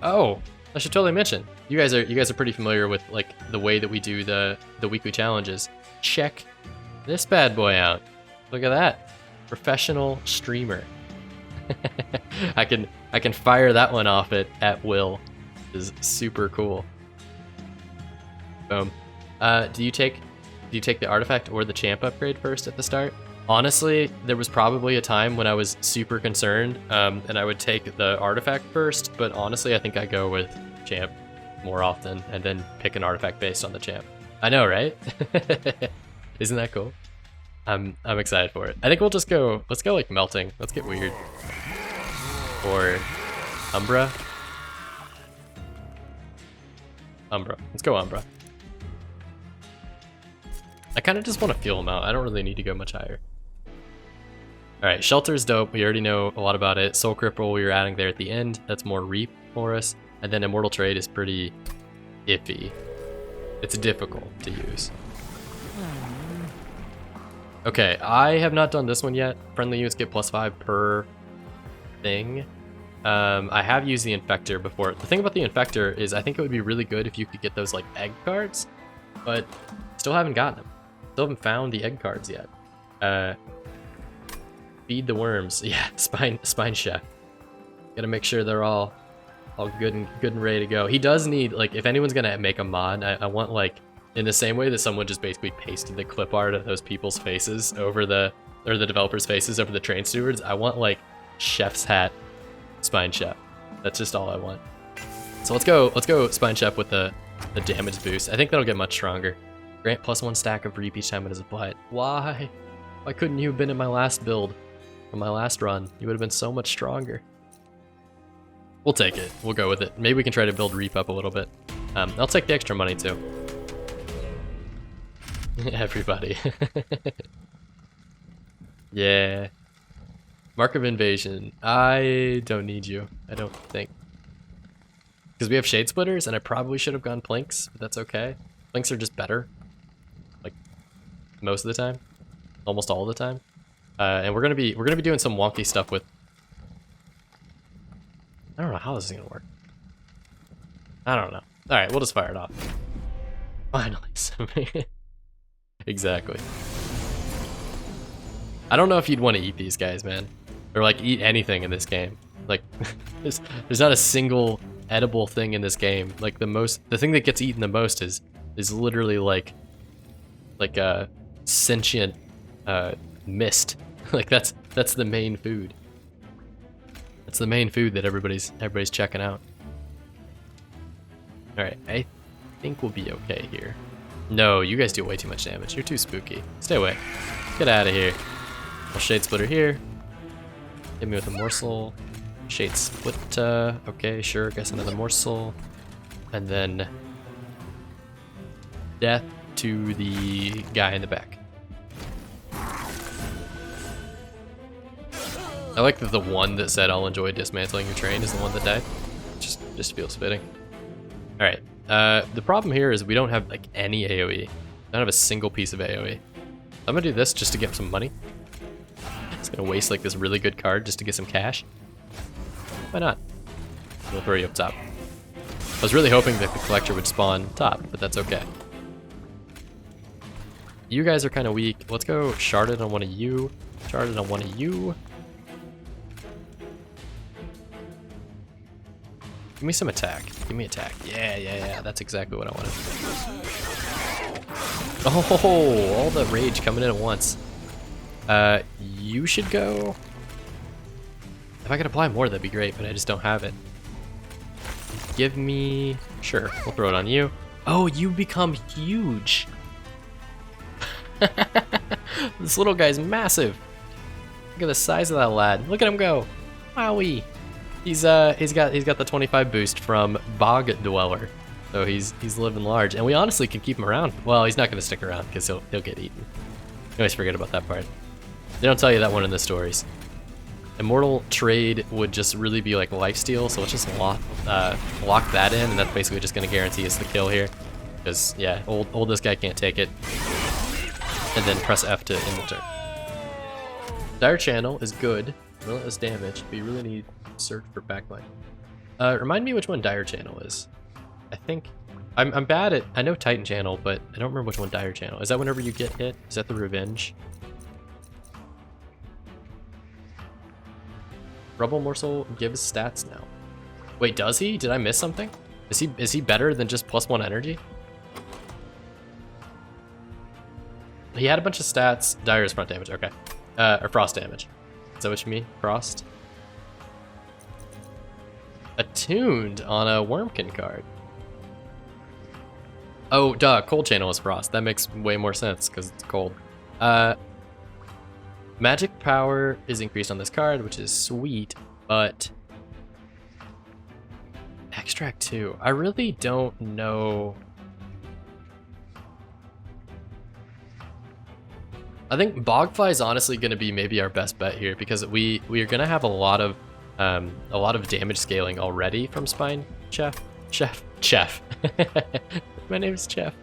Oh, I should totally mention. You guys are pretty familiar with like the way that we do the weekly challenges. Check this bad boy out. Look at that. Professional streamer. I can fire that one off at will. Is super cool. Boom. Do you take the artifact or the champ upgrade first at the start? Honestly, there was probably a time when I was super concerned, and I would take the artifact first, but honestly, I think I go with champ more often, and then pick an artifact based on the champ. I know, right? Isn't that cool? I'm excited for it. I think we'll just go, let's go like melting. Let's get weird. Or Umbra. Umbra. Let's go Umbra. I kind of just want to feel them out. I don't really need to go much higher. Alright, Shelter's dope. We already know a lot about it. Soul Cripple we were adding there at the end. That's more Reap for us. And then Immortal Trade is pretty iffy. It's difficult to use. Okay, I have not done this one yet. Friendly units get +5 per thing. I have used the Infector before. The thing about the Infector is I think it would be really good if you could get those like egg cards, but still haven't gotten them. Still haven't found the egg cards yet. Feed the worms. Yeah, spine chef. Gotta make sure they're all good and ready to go. He does need, like, if anyone's gonna make a mod, I want, like, in the same way that someone just basically pasted the clip art of those people's faces over the developers' faces over the train stewards, I want like chef's hat spine chef. That's just all I want. So let's go spine chef with the damage boost. I think that'll get much stronger. Grant +1 stack of reap each time it is applied. Why couldn't you have been in my last build? On my last run, you would have been so much stronger. We'll take it. We'll go with it. Maybe we can try to build reap up a little bit. I'll take the extra money too. Everybody. Yeah. Mark of Invasion. I don't need you. I don't think. Because we have Shade Splitters, and I probably should have gone Plinks, but that's okay. Plinks are just better. Like, most of the time. Almost all the time. And we're gonna be doing some wonky stuff with... I don't know how this is gonna work. I don't know. Alright, we'll just fire it off. Finally. Exactly. I don't know if you'd want to eat these guys, man. Or like eat anything in this game. Like there's not a single edible thing in this game. Like the thing that gets eaten the most is literally like a sentient mist. Like that's the main food. That's the main food that everybody's checking out. Alright, I think we'll be okay here. No, you guys do way too much damage. You're too spooky. Stay away. Get out of here. I'll Shade Splitter here. Hit me with a morsel. Shade Split. Okay, sure. Guess another morsel. And then death to the guy in the back. I like that the one that said I'll enjoy dismantling your train is the one that died. Just feels fitting. Alright. The problem here is we don't have like any AoE. I don't have a single piece of AoE. I'm gonna do this just to get some money. It's gonna waste like this really good card just to get some cash. Why not? We'll throw you up top. I was really hoping that the collector would spawn top, but that's okay. You guys are kind of weak. Let's go sharded on one of you. Sharded on one of you. Give me some attack. Give me attack. Yeah. That's exactly what I wanted. Oh, all the rage coming in at once. You should go. If I could apply more, that'd be great, but I just don't have it. Give me... Sure, we'll throw it on you. Oh, you become huge. This little guy's massive. Look at the size of that lad. Look at him go. Wowie. He's got the 25 boost from Bog Dweller, so he's living large, and we honestly can keep him around. Well, he's not gonna stick around because he'll get eaten. You always forget about that part. They don't tell you that one in the stories. Immortal Trade would just really be like lifesteal, so let's just lock that in, and that's basically just gonna guarantee us the kill here. Because yeah, oldest guy can't take it. And then press F to end the turn. Dire Channel is good, relentless damage, but you really need search for backline. Remind me which one Dire Channel is. I think I'm bad at. I know Titan Channel, but I don't remember which one Dire Channel. Is that whenever you get hit? Is that the revenge? Rubble Morsel gives stats now. Wait, does he? Did I miss something? Is he better than just +1 energy? He had a bunch of stats. Dire is front damage. Okay, or frost damage. Is that what you mean? Frost. Attuned on a Wurmkin card. Oh, duh. Cold channel is frost. That makes way more sense because it's cold. Magic power is increased on this card, which is sweet, but extract 2. I really don't know. I think Bogfly is honestly going to be maybe our best bet here because we are going to have a lot of damage scaling already from Spine Chef. My name is Chef.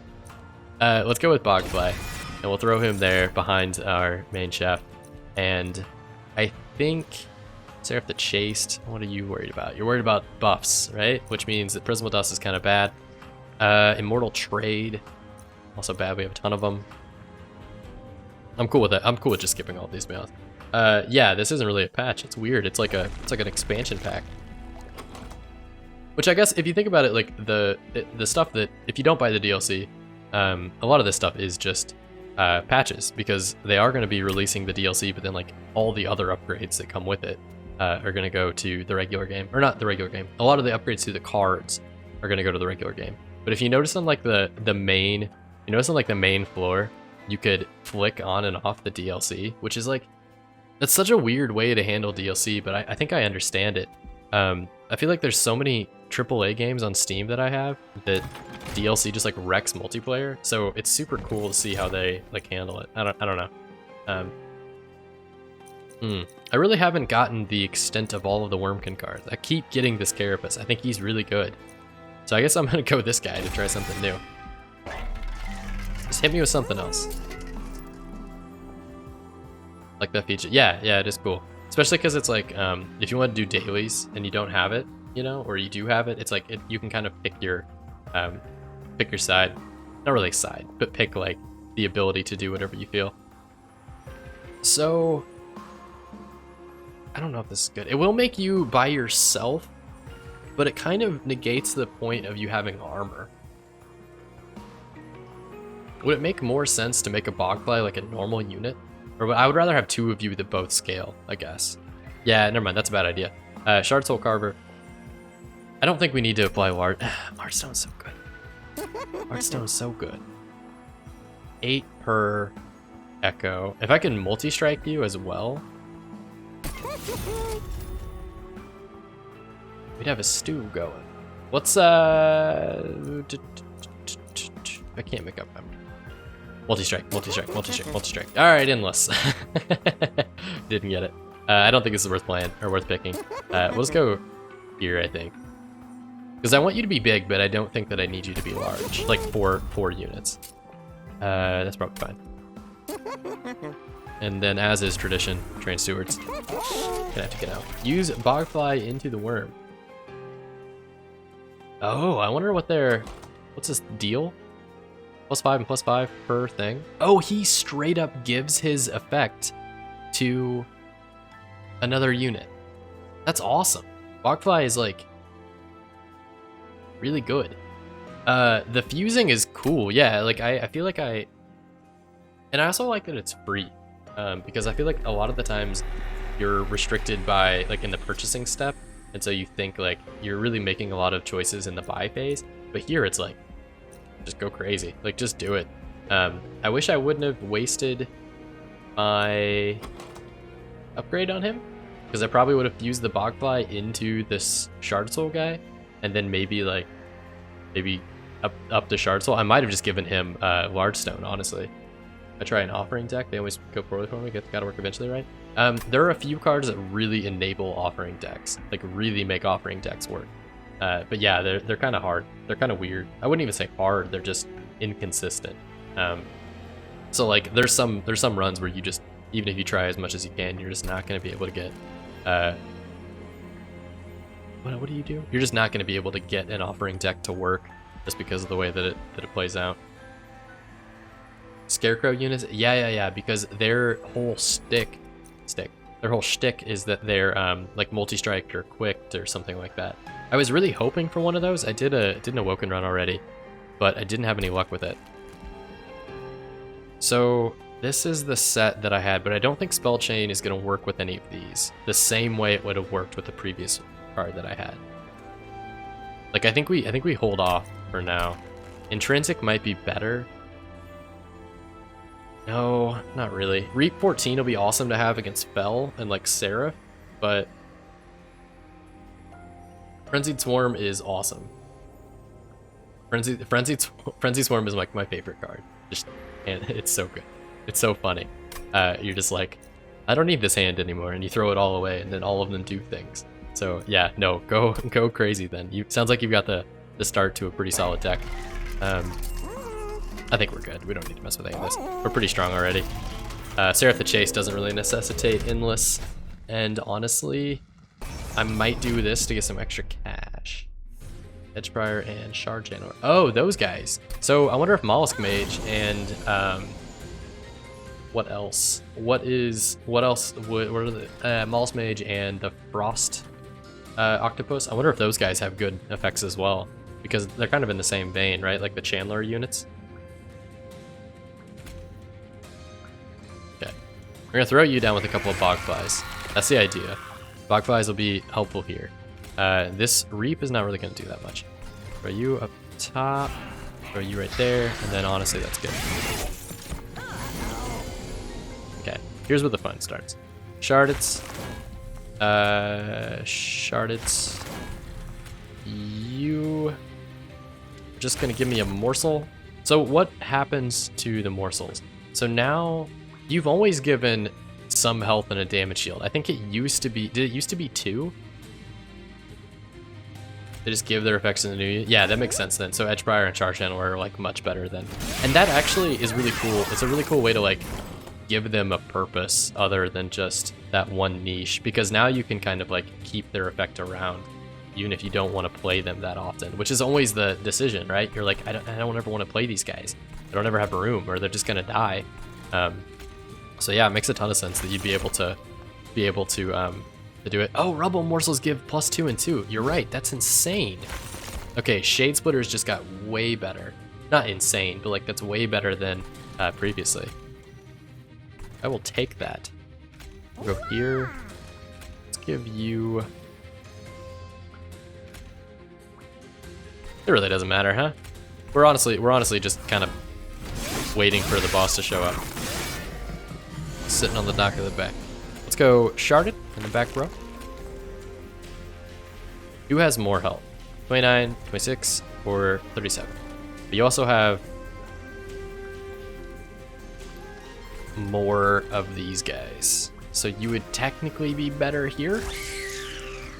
Let's go with Bogfly, and we'll throw him there behind our main chef. And I think Seraph the Chaste. What are you worried about? You're worried about buffs, right? Which means that Prismal Dust is kind of bad. Immortal Trade, also bad. We have a ton of them. I'm cool with it. I'm cool with just skipping all these mounts. Yeah, this isn't really a patch. It's weird. It's like an expansion pack. Which I guess if you think about it, like the stuff that if you don't buy the DLC, a lot of this stuff is just patches because they are going to be releasing the DLC, but then like all the other upgrades that come with it are going to go to the regular game, or not the regular game. A lot of the upgrades to the cards are going to go to the regular game. But if you notice on like the main, floor, you could flick on and off the DLC, which is like, that's such a weird way to handle DLC, but I think I understand it. I feel like there's so many AAA games on Steam that I have that DLC just like wrecks multiplayer, so it's super cool to see how they like handle it. I don't know. I really haven't gotten the extent of all of the Wurmkin cards. I keep getting this Carapace. I think he's really good. So I guess I'm gonna go with this guy to try something new. Just hit me with something else. Like that feature. Yeah, it is cool. Especially because it's like, if you want to do dailies and you don't have it, you know, or you do have it, it's like you can kind of pick your side. Not really side, but pick like the ability to do whatever you feel. So I don't know if this is good. It will make you by yourself, but it kind of negates the point of you having armor. Would it make more sense to make a Bogfly like a normal unit? Or I would rather have two of you that both scale, I guess. Yeah, never mind, that's a bad idea. Shard Soul Carver. I don't think we need to apply large. Heartstone's so good. Heartstone's so good. 8 per Echo. If I can multi-strike you as well, we'd have a stew going. What's I can't make up. Multi-strike. All right, endless. Didn't get it. I don't think this is worth playing or worth picking. We'll just go here, I think, because I want you to be big, but I don't think that I need you to be large, like four units. That's probably fine. And then, as is tradition, train stewards. Gonna have to get out. Use Bogfly into the worm. Oh, I wonder what what's this deal? +5 and +5 per thing. Oh, he straight up gives his effect to another unit. That's awesome. Bogfly is like really good. The fusing is cool. Yeah, like I feel like and I also like that it's free, because I feel like a lot of the times you're restricted by like in the purchasing step, and so you think like you're really making a lot of choices in the buy phase, but here it's like just go crazy, like just do it. I wish I wouldn't have wasted my upgrade on him, because I probably would have fused the Bogfly into this Shard Soul guy, and then maybe up the Shard Soul. I might have just given him Large Stone, honestly. I try an offering deck, they always go poorly for me. Gotta work eventually, right? There are a few cards that really enable offering decks, like really make offering decks work. But yeah, they're kind of hard. They're kind of weird. I wouldn't even say hard. They're just inconsistent. So like there's some runs where you just, even if you try as much as you can, you're just not going to be able to get What do you do? You're just not going to be able to get an offering deck to work just because of the way that it plays out. Scarecrow units? Yeah, because their whole shtick is that they're like multi-striked or quicked or something like that. I was really hoping for one of those. I did an Awoken run already, but I didn't have any luck with it. So this is the set that I had, but I don't think Spell Chain is going to work with any of these the same way it would have worked with the previous card that I had. Like I think we hold off for now. Intrinsic might be better. No, not really. Reap 14 will be awesome to have against Fel and like Seraph, but Frenzied Swarm is awesome. Frenzied Swarm is like my favorite card. And it's so good. It's so funny. You're just like, I don't need this hand anymore, and you throw it all away, and then all of them do things. So yeah, no, go crazy then. Sounds like you've got the start to a pretty solid deck. I think we're good. We don't need to mess with any of this. We're pretty strong already. Seraph the Chase doesn't really necessitate Endless, and honestly, I might do this to get some extra cash. Edgebriar and Shard Channel. Oh, those guys. So I wonder if Mollusk Mage and what else? What are the Mollusk Mage and the Frost Octopus? I wonder if those guys have good effects as well, because they're kind of in the same vein, right? Like the Chandler units. Okay, we're gonna throw you down with a couple of Bogflies. That's the idea. Bogflies will be helpful here. This Reap is not really going to do that much. Throw you up top, throw you right there, and then honestly, that's good. Okay, here's where the fun starts. Shardits. Shardits. You are just going to give me a morsel. So what happens to the morsels? So now, you've always given some health and a damage shield. I think it used to be, did it used to be 2? They just give their effects in the new unit. Yeah, that makes sense then. So Edgebriar and Charge Channel are like much better then. And that actually is really cool. It's a really cool way to like give them a purpose other than just that one niche, because now you can kind of like keep their effect around even if you don't want to play them that often, which is always the decision, right? You're like, I don't ever want to play these guys. I don't ever have room, or they're just gonna die. So yeah, it makes a ton of sense that you'd be able to do it. Oh, Rubble Morsels give +2 and 2. You're right, that's insane. Okay, Shade Splitters just got way better. Not insane, but like that's way better than previously. I will take that. We'll go here. Let's give you... It really doesn't matter, huh? We're honestly just kind of waiting for the boss to show up. Sitting on the dock of the back. Let's go Sharded in the back row. Who has more health? 29, 26, or 37? But you also have more of these guys. So you would technically be better here.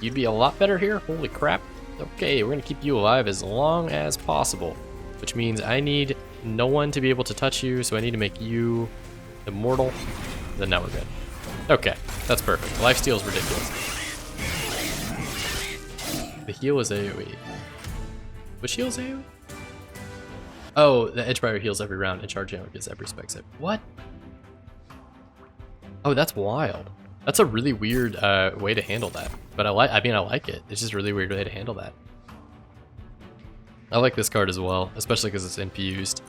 You'd be a lot better here. Holy crap. Okay, we're gonna keep you alive as long as possible, which means I need no one to be able to touch you, so I need to make you immortal. Then now we're good. Okay, that's perfect. Lifesteal is ridiculous. The heal is AoE. Which heals AoE? Oh, the Edgebriar heals every round and Charge Channel gets every spec save. What? Oh, that's wild. That's a really weird way to handle that. But I like it. It's just a really weird way to handle that. I like this card as well, especially because it's infused.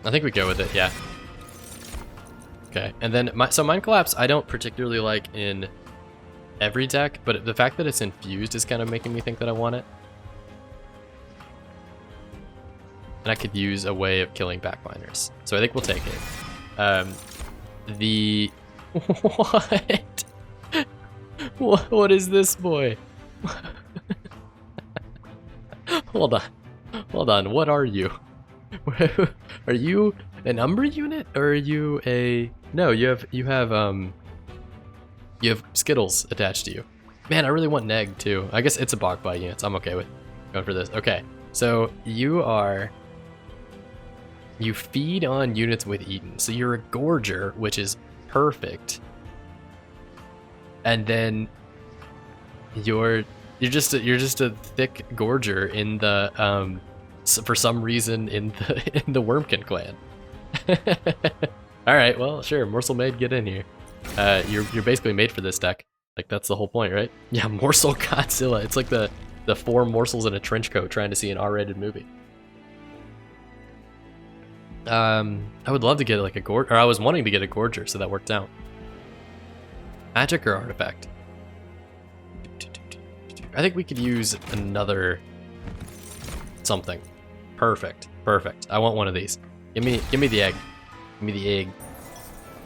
I think we go with it, yeah. Okay, and then so Mind Collapse I don't particularly like in every deck, but the fact that it's infused is kind of making me think that I want it. And I could use a way of killing backbinders, so I think we'll take it. What? What is this boy? Hold on. What are you? Are you an Umbra unit, or are you a... No, you have Skittles attached to you. Man, I really want Neg too. I guess it's a Bogby unit, so I'm okay with going for this. Okay, so you feed on units with Eaten. So you're a Gorger, which is perfect. and then you're just a thick Gorger in the for some reason in the Wurmkin clan. All right, well, sure, morsel-made, get in here. You're basically made for this deck. Like, that's the whole point, right? Yeah, Morsel Godzilla. It's like the 4 morsels in a trench coat trying to see an R-rated movie. I would love to get like a Gorger, or I was wanting to get a Gorger, so that worked out. Magic or artifact? I think we could use another something. Perfect, perfect. I want one of these. Give me the egg. Give me the egg.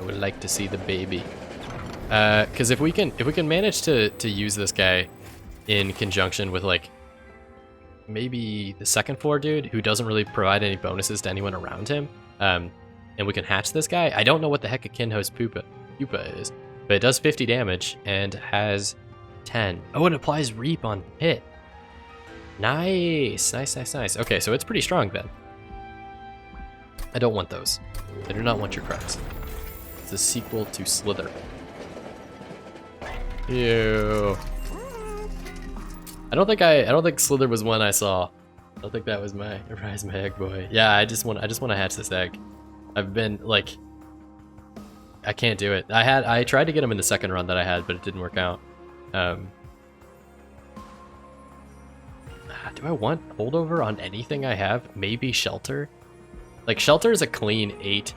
I would like to see the baby. Because if we can manage to use this guy in conjunction with like maybe the second floor dude who doesn't really provide any bonuses to anyone around him, and we can hatch this guy. I don't know what the heck a Kinho's pupa is, but it does 50 damage and has 10. Oh, it applies reap on hit. Nice, nice, nice, nice. Okay, so it's pretty strong then. I don't want those. I do not want your cracks. It's a sequel to Slither. Ew. I don't think Slither was one I saw. I don't think that was my Rise My Egg Boy. Yeah, I just want to hatch this egg. I've been like, I can't do it. I tried to get him in the second run that I had, but it didn't work out. Do I want holdover on anything I have? Maybe Shelter? Like, Shelter is a clean 8+,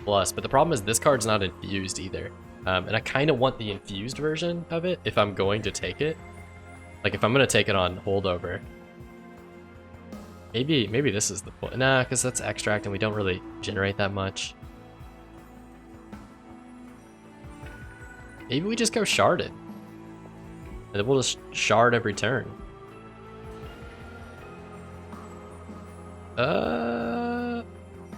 but the problem is this card's not infused either. And I kind of want the infused version of it if I'm going to take it. Like, if I'm going to take it on holdover. Maybe this is the point. Nah, because that's extract and we don't really generate that much. Maybe we just go sharded. And then we'll just shard every turn.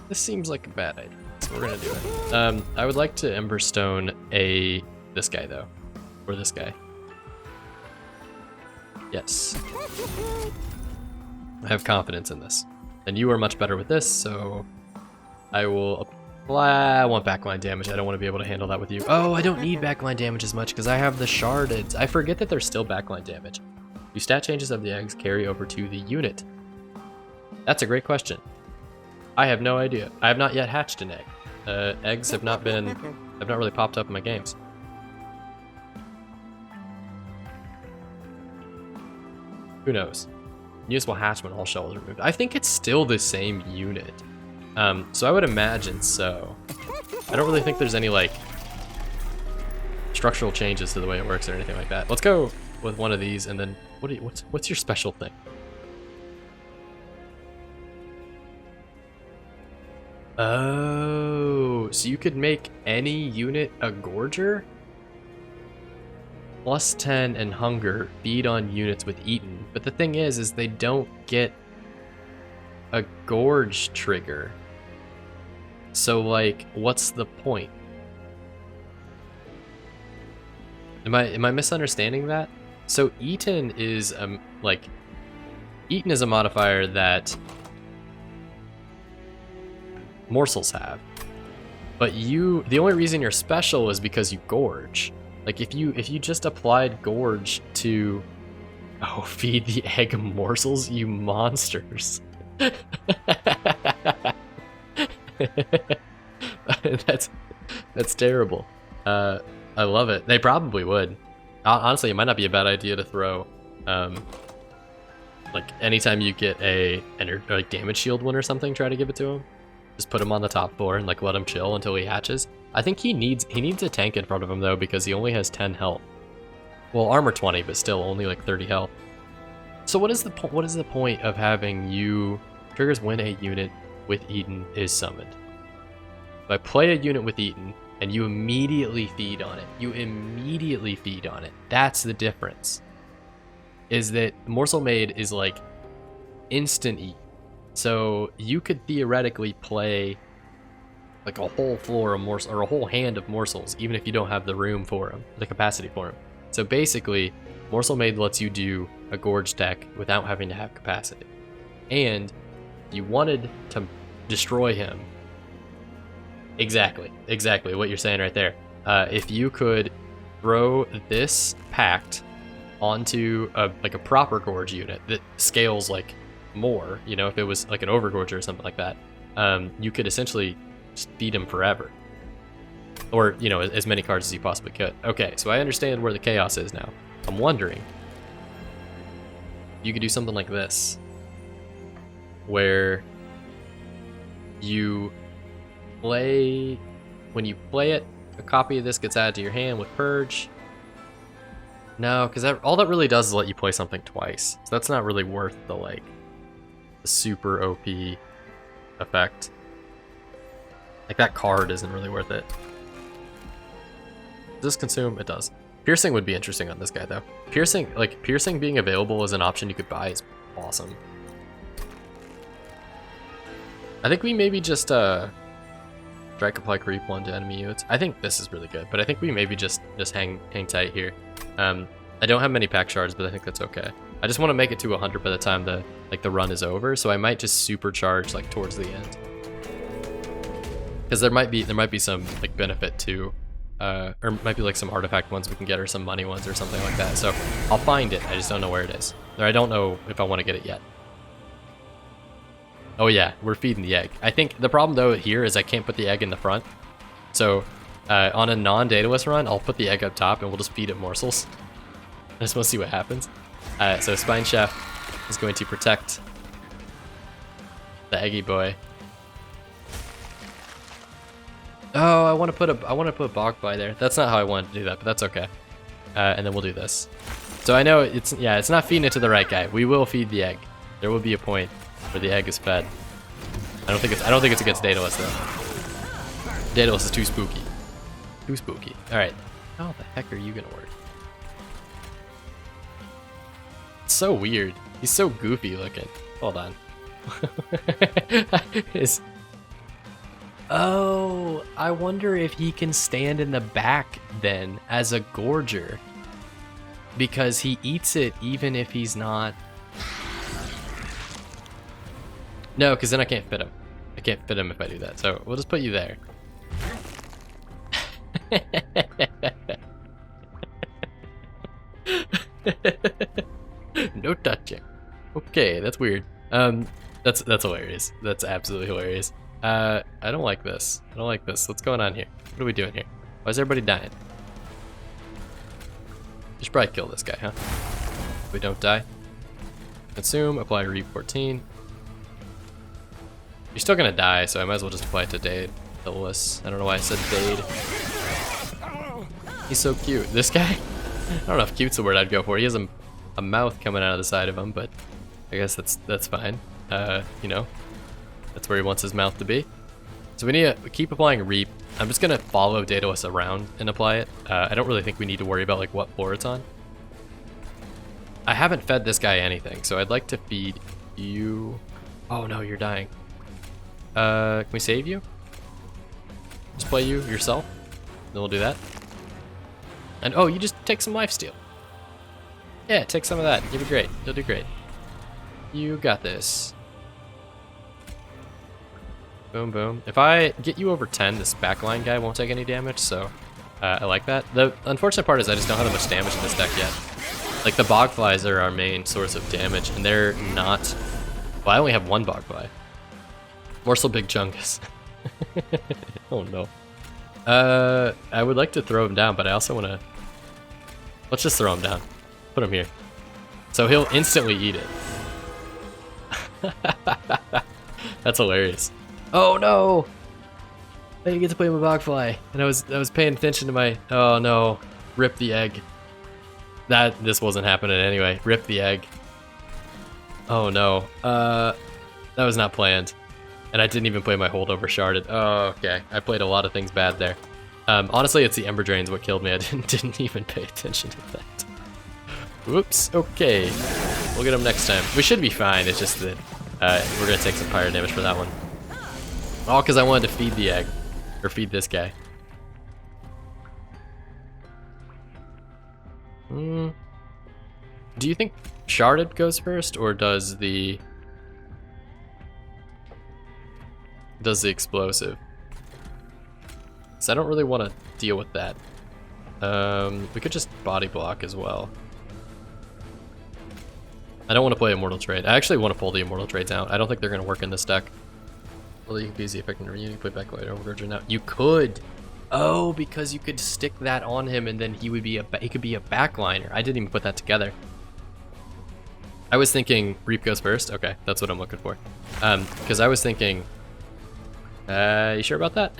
This seems like a bad idea, so we're gonna do it. I would like to Emberstone this guy though, or this guy. Yes. I have confidence in this. And you are much better with this, so I will apply. I want backline damage. I don't want to be able to handle that with you. Oh, I don't need backline damage as much because I have the sharded. I forget that there's still backline damage. Do stat changes of the eggs carry over to the unit? That's a great question. I have no idea. I have not yet hatched an egg. Eggs have not really popped up in my games. Who knows? Units will hatch when all shells are removed. I think it's still the same unit. So I would imagine so. I don't really think there's any like structural changes to the way it works or anything like that. Let's go with one of these and then what's your special thing? Oh, so you could make any unit a Gorger? +10 and hunger feed on units with eaten. But the thing is they don't get a gorge trigger. So like, what's the point? Am I misunderstanding that? So eaten is eaten is a modifier that morsels have, but the only reason you're special is because you gorge. Like if you just applied gorge to feed the egg morsels, you monsters. that's terrible. I love it. They probably would. Honestly, it might not be a bad idea to throw like anytime you get a like damage shield one or something, try to give it to him. Just put him on the top 4 and like let him chill until he hatches. I think he needs a tank in front of him though, because he only has 10 health. Well, armor 20, but still only like 30 health. So what is the point of having you triggers when a unit with Eaten is summoned? If I play a unit with Eaten and you immediately feed on it. That's the difference. Is that morsel-made is like instant eat. So you could theoretically play like a whole floor of morsels or a whole hand of morsels, even if you don't have the room for them, the capacity for them. So basically, morsel-made lets you do a gorge deck without having to have capacity. And you wanted to destroy him. Exactly what you're saying right there. If you could throw this Pact onto like a proper Gorge unit that scales like more, you know, if it was like an Overgorger or something like that, you could essentially just feed him forever. Or, you know, as many cards as you possibly could. Okay, so I understand where the chaos is now. I'm wondering, you could do something like this, where you play, when you play it, a copy of this gets added to your hand with Purge. No, because all that really does is let you play something twice. So that's not really worth the, like, the super OP effect. Like, that card isn't really worth it. Does this consume? It does. Piercing would be interesting on this guy, though. Piercing being available as an option you could buy is awesome. I think we maybe just, Strike Apply Creep 1 to enemy units. I think this is really good, but I think we maybe just hang tight here. I don't have many Pact shards, but I think that's okay. I just want to make it to 100 by the time the run is over, so I might just supercharge like towards the end. Because there might be some like benefit to, or might be like some artifact ones we can get, or some money ones, or something like that. So I'll find it. I just don't know where it is, or I don't know if I want to get it yet. Oh yeah, we're feeding the egg. I think the problem though here is I can't put the egg in the front. So on a non-Daedalus run, I'll put the egg up top and we'll just feed it morsels. I just want to see what happens. So Spine Chef is going to protect the eggy boy. Oh, I want to put a Bogfly there. That's not how I wanted to do that, but that's okay. And then we'll do this. So I know it's not feeding it to the right guy. We will feed the egg. There will be a point where the egg is fed. I don't think it's against Daedalus though. Daedalus is too spooky. Too spooky. All right. How the heck are you gonna work? It's so weird. He's so goofy looking. Hold on. Oh, I wonder if he can stand in the back then as a Gorger, because he eats it even if he's not. No, because then I can't fit him. I can't fit him if I do that. So we'll just put you there. No touching. Okay, that's weird. That's hilarious. That's absolutely hilarious. I don't like this. I don't like this. What's going on here? What are we doing here? Why is everybody dying? You should probably kill this guy, huh? If we don't die. Consume, apply Reap 14. You're still gonna die, so I might as well just apply it to Daedalus. I don't know why I said Dade. He's so cute. This guy? I don't know if cute's the word I'd go for. He has a mouth coming out of the side of him, but I guess that's fine. You know, that's where he wants his mouth to be. So we need to keep applying Reap. I'm just gonna follow Daedalus around and apply it. I don't really think we need to worry about like what floor it's on. I haven't fed this guy anything, so I'd like to feed you. Oh no, you're dying. Can we save you? Just play you yourself. Then we'll do that. And oh, you just take some lifesteal. Yeah, take some of that. You'll be great. You'll do great. You got this. Boom, boom. If I get you over 10, this backline guy won't take any damage, so I like that. The unfortunate part is I just don't have that much damage in this deck yet. Like, the Bogflies are our main source of damage, and they're not... Well, I only have one Bogfly. Morsel Big Chungus. Oh no. I would like to throw him down, but I also want to... Let's just throw him down. Put him here. So he'll instantly eat it. That's hilarious. Oh no! I didn't get to play my Bogfly, and I was paying attention to my... Oh no. Rip the egg. This wasn't happening anyway. Rip the egg. Oh no. That was not planned. And I didn't even play my holdover sharded. Oh, okay. I played a lot of things bad there. Honestly, it's the Ember Drains what killed me. I didn't even pay attention to that. Whoops. Okay. We'll get him next time. We should be fine. It's just that we're going to take some fire damage for that one. All because I wanted to feed the egg. Or feed this guy. Do you think sharded goes first, or does the explosive? So I don't really want to deal with that. We could just body block as well. I don't want to play Immortal Trade. I actually want to pull the Immortal Trades out. I don't think they're going to work in this deck. Well, you can use the effect in reunion, play back later over Gorger now. You could! Oh, because you could stick that on him and then he would be he could be a backliner. I didn't even put that together. I was thinking Reap goes first. Okay, that's what I'm looking for. Because I was thinking, you sure about that?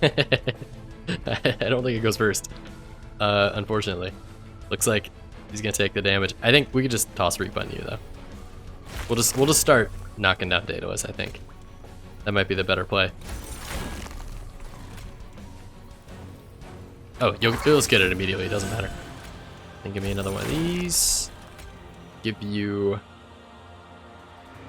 I don't think it goes first. Unfortunately, looks like he's gonna take the damage. I think we could just toss Reap on you though. We'll just start knocking down Daedalus. I think that might be the better play. Oh, you'll just get it immediately. It doesn't matter. Then give me another one of these. Give you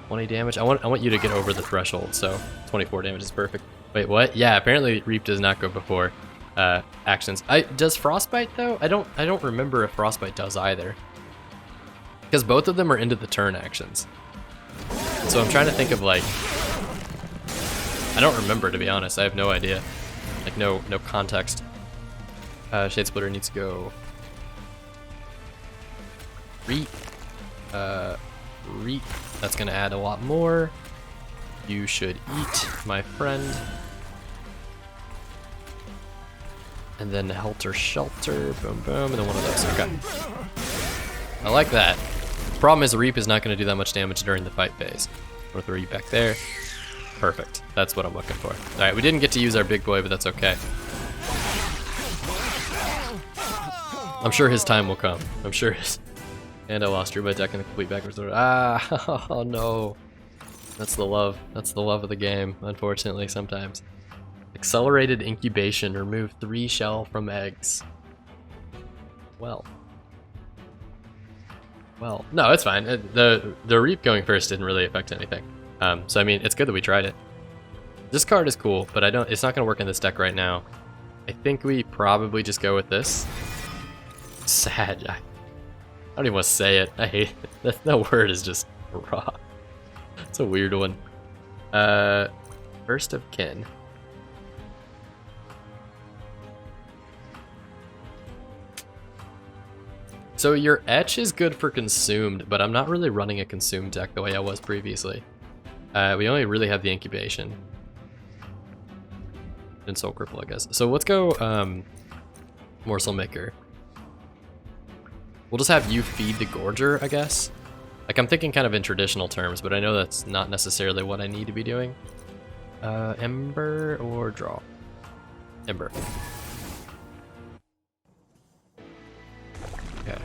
20 damage. I want you to get over the threshold, so 24 damage is perfect. Wait, what? Yeah, apparently Reap does not go before actions. Does Frostbite though? I don't remember if Frostbite does either. Because both of them are into the turn actions. So I'm trying to think of like, I don't remember, to be honest. I have no idea. Like no context. Shade Splitter needs to go Reap. Reap. That's gonna add a lot more. You should eat, my friend. And then Helter Shelter, boom boom, and then one of those. Okay. I like that. The problem is Reap is not gonna do that much damage during the fight phase. I'm gonna throw you back there. Perfect. That's what I'm looking for. Alright, we didn't get to use our big boy, but that's okay. I'm sure his time will come. I'm sure his... And I lost Drew by deck in the complete backwards order. Ah, oh no. That's the love. That's the love of the game, unfortunately, sometimes. Accelerated Incubation. Remove 3 shell from eggs. Well. No, it's fine. The Reap going first didn't really affect anything. So, I mean, it's good that we tried it. This card is cool, but it's not going to work in this deck right now. I think we probably just go with this. Sad. I don't even want to say it. I hate it. That word is just raw. It's a weird one. First of Kin. So your Etch is good for Consumed, but I'm not really running a Consumed deck the way I was previously. We only really have the Incubation. And Soul Cripple, I guess. So let's go Morsel Maker. We'll just have you feed the Gorger, I guess. Like, I'm thinking kind of in traditional terms, but I know that's not necessarily what I need to be doing. Ember or draw? Ember. Okay.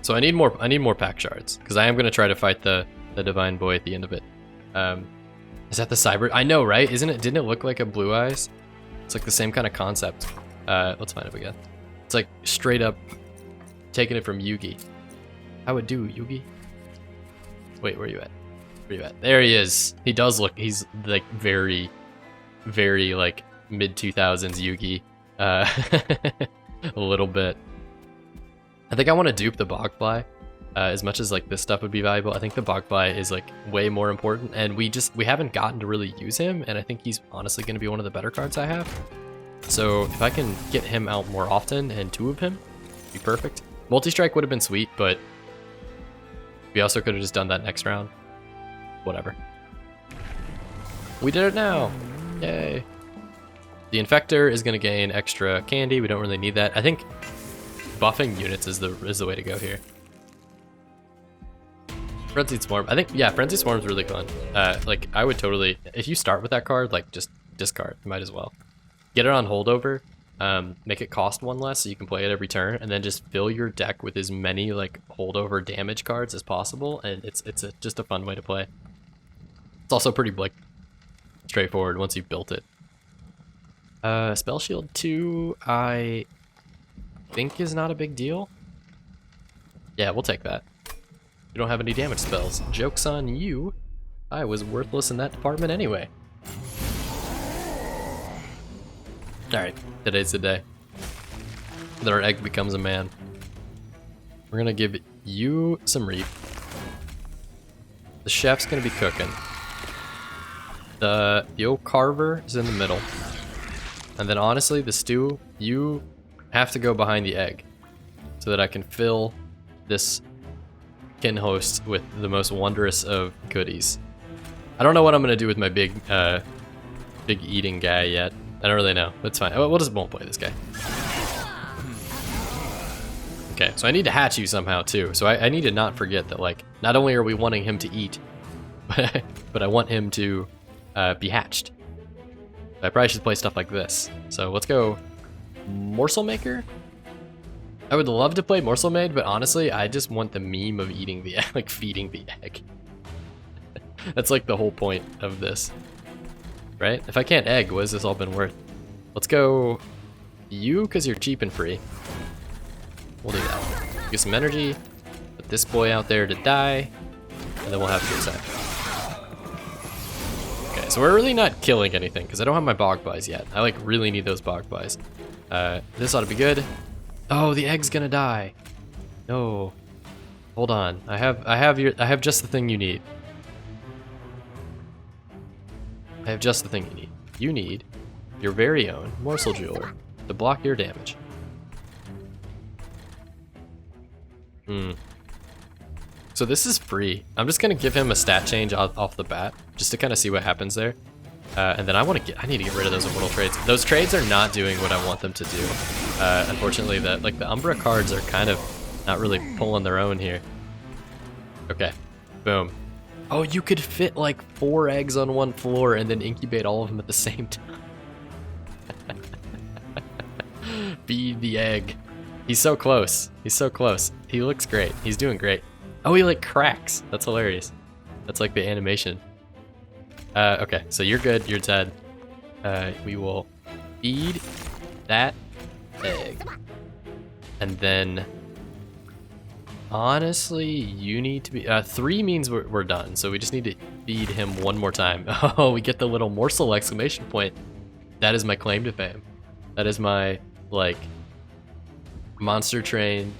So I need more Pact shards, because I am gonna try to fight the Divine Boy at the end of it. Is that the Cyber? I know, right? Didn't it look like a Blue Eyes? It's like the same kind of concept. Let's find it again. It's like straight up taking it from Yugi. How it do, Yugi? Wait, where are you at? Where are you at? There he is. He does look, he's like very, very like mid-2000s Yugi. A little bit. I think I want to dupe the Bogfly. As much as like this stuff would be valuable, I think the Bogfly is like way more important, and we haven't gotten to really use him, and I think he's honestly going to be one of the better cards I have. So if I can get him out more often, and 2 of him, be perfect. Multi-strike would have been sweet, but we also could have just done that next round. Whatever. We did it now! Yay! The Infector is going to gain extra candy. We don't really need that. I think buffing units is the way to go here. Frenzied Swarm. I think, yeah, Frenzied Swarm is really fun. Like, I would totally... If you start with that card, like, just discard. You might as well. Get it on holdover. Make it cost 1 less so you can play it every turn, and then just fill your deck with as many like holdover damage cards as possible, and it's just a fun way to play. It's also pretty like straightforward once you've built it. Spell Shield 2 I think is not a big deal. Yeah, we'll take that. You don't have any damage spells. Joke's on you. I was worthless in that department anyway. Alright, today's the day that our egg becomes a man. We're gonna give you some Reap. The chef's gonna be cooking. The old carver is in the middle. And then honestly, the stew, you have to go behind the egg so that I can fill this kin host with the most wondrous of goodies. I don't know what I'm gonna do with my big eating guy yet. I don't really know. That's fine. We'll just won't play this guy. Okay, so I need to hatch you somehow too. So I need to not forget that, like, not only are we wanting him to eat, but I want him to be hatched. I probably should play stuff like this. So let's go morsel maker. I would love to play morsel-made, but honestly, I just want the meme of eating the egg, like feeding the egg. That's like the whole point of this, right? If I can't egg, what has this all been worth? Let's go you, because you're cheap and free. We'll do that. Get some energy, put this boy out there to die, and then we'll have to attack. Okay, so we're really not killing anything, because I don't have my bog buys yet. I like really need those bog buys. This ought to be good. Oh, the egg's gonna die. No. Hold on. I have just the thing you need. I have just the thing you need. You need your very own morsel jeweler to block your damage. So this is free. I'm just gonna give him a stat change off the bat, just to kind of see what happens there. And then I need to get rid of those immortal trades. Those trades are not doing what I want them to do. Unfortunately, the Umbra cards are kind of not really pulling their own here. Okay, boom. Oh, you could fit like 4 eggs on one floor and then incubate all of them at the same time. Feed the egg. He's so close. He's so close. He looks great. He's doing great. Oh, he like cracks. That's hilarious. That's like the animation. Okay, so you're good. You're dead. We will feed that egg. And then, honestly, you need to be... 3 means we're done, so we just need to feed him one more time. Oh, we get the little morsel exclamation point. That is my claim to fame. That is my, like, monster train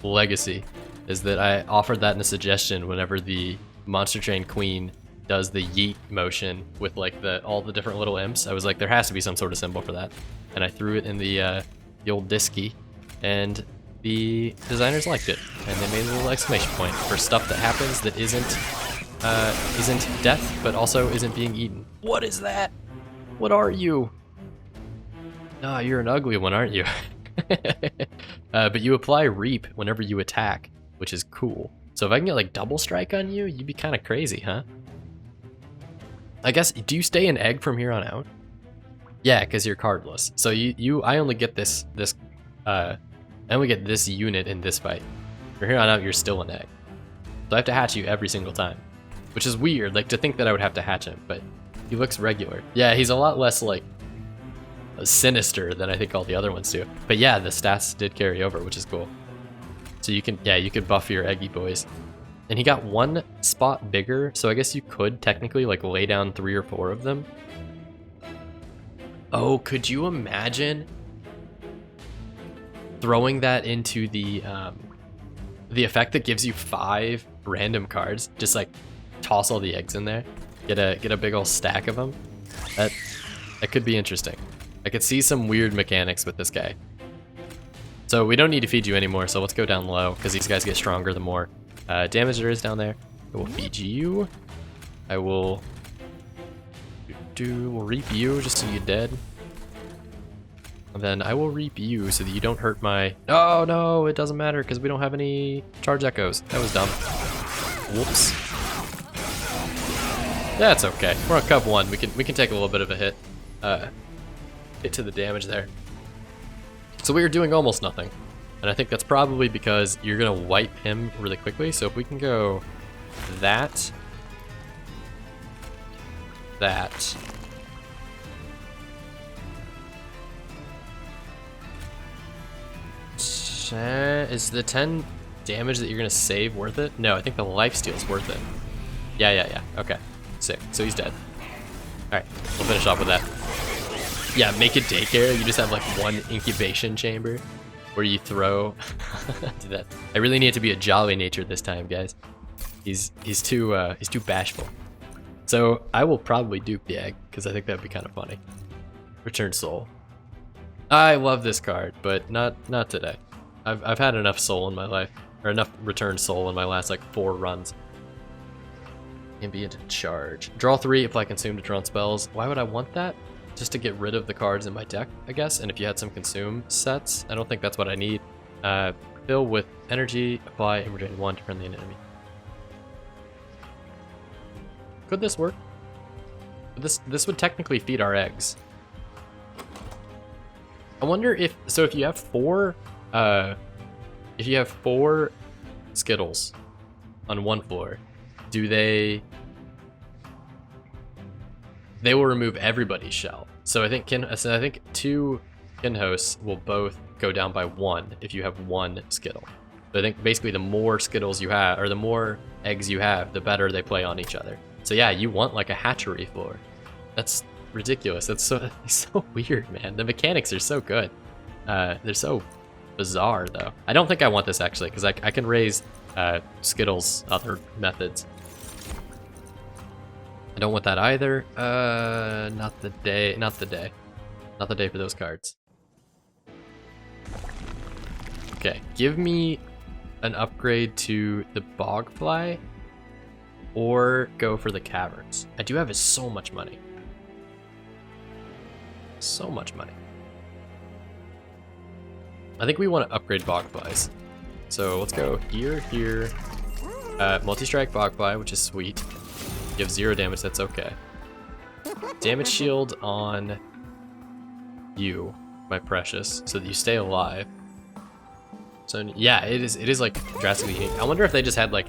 legacy, is that I offered that in a suggestion whenever the monster train queen does the yeet motion with like all the different little imps. I was like, there has to be some sort of symbol for that, and I threw it in the old disky, and the designers liked it, and they made a little exclamation point for stuff that happens that isn't death, but also isn't being eaten. What is that? What are you? Ah, you're an ugly one, aren't you? But you apply reap whenever you attack, which is cool. So if I can get like double strike on you, you'd be kind of crazy, huh? I guess, do you stay an egg from here on out? Yeah, because you're cardless. So I only get I only get this unit in this fight. From here on out, you're still an egg. So I have to hatch you every single time, which is weird, like to think that I would have to hatch him, but he looks regular. Yeah, he's a lot less like sinister than I think all the other ones do. But yeah, the stats did carry over, which is cool. So you could buff your eggy boys. And he got 1 spot bigger, so I guess you could technically like lay down 3 or 4 of them. Oh, could you imagine throwing that into the effect that gives you 5 random cards? Just like toss all the eggs in there, get a big old stack of them. That could be interesting. I could see some weird mechanics with this guy. So we don't need to feed you anymore, so let's go down low, because these guys get stronger the more damage there is down there. I will feed you. I will reap you just so you're dead. And then I will reap you so that you don't hurt my... Oh no, it doesn't matter because we don't have any charge echoes. That was dumb. Whoops. That's okay. We're on cup 1. We can take a little bit of a hit. Hit to the damage there. So we are doing almost nothing. And I think that's probably because you're gonna wipe him really quickly. So if we can go that. Is the 10 damage that you're gonna save worth it? No, I think the lifesteal's worth it. Yeah. Okay, sick. So he's dead. All right, we'll finish off with that. Yeah, make a daycare. You just have like 1 incubation chamber where you throw. Do that. I really need it to be a jolly nature this time, guys. He's too bashful. So I will probably dupe the egg because I think that'd be kind of funny. Return soul. I love this card, but not today. I've had enough soul in my life, or enough returned soul in my last like 4 runs. Ambient charge. Draw 3, apply consume to drawn spells. Why would I want that? Just to get rid of the cards in my deck, I guess. And if you had some consume sets, I don't think that's what I need. Fill with energy, apply, and regain 1 to friendly enemy. Could this work? This would technically feed our eggs. I wonder if if you have 4 Skittles on one floor, do they will remove everybody's shell. So I think 2 kin hosts will both go down by 1 if you have 1 Skittle. So I think basically the more Skittles you have, or the more eggs you have, the better they play on each other. So yeah, you want like a hatchery floor. That's ridiculous. That's so weird, man. The mechanics are so good. They're so bizarre though. I don't think I want this actually, because I can raise Skittles other methods. I don't want that either. Not the day for those cards. Okay, give me an upgrade to the Bogfly, or go for the Caverns. I do have so much money. So much money. I think we want to upgrade Bogflies. So let's go here. Multi-strike Bogfly, which is sweet. You have 0 damage, that's okay. Damage shield on you, my precious, so that you stay alive. So yeah, it is like drastically unique. I wonder if they just had like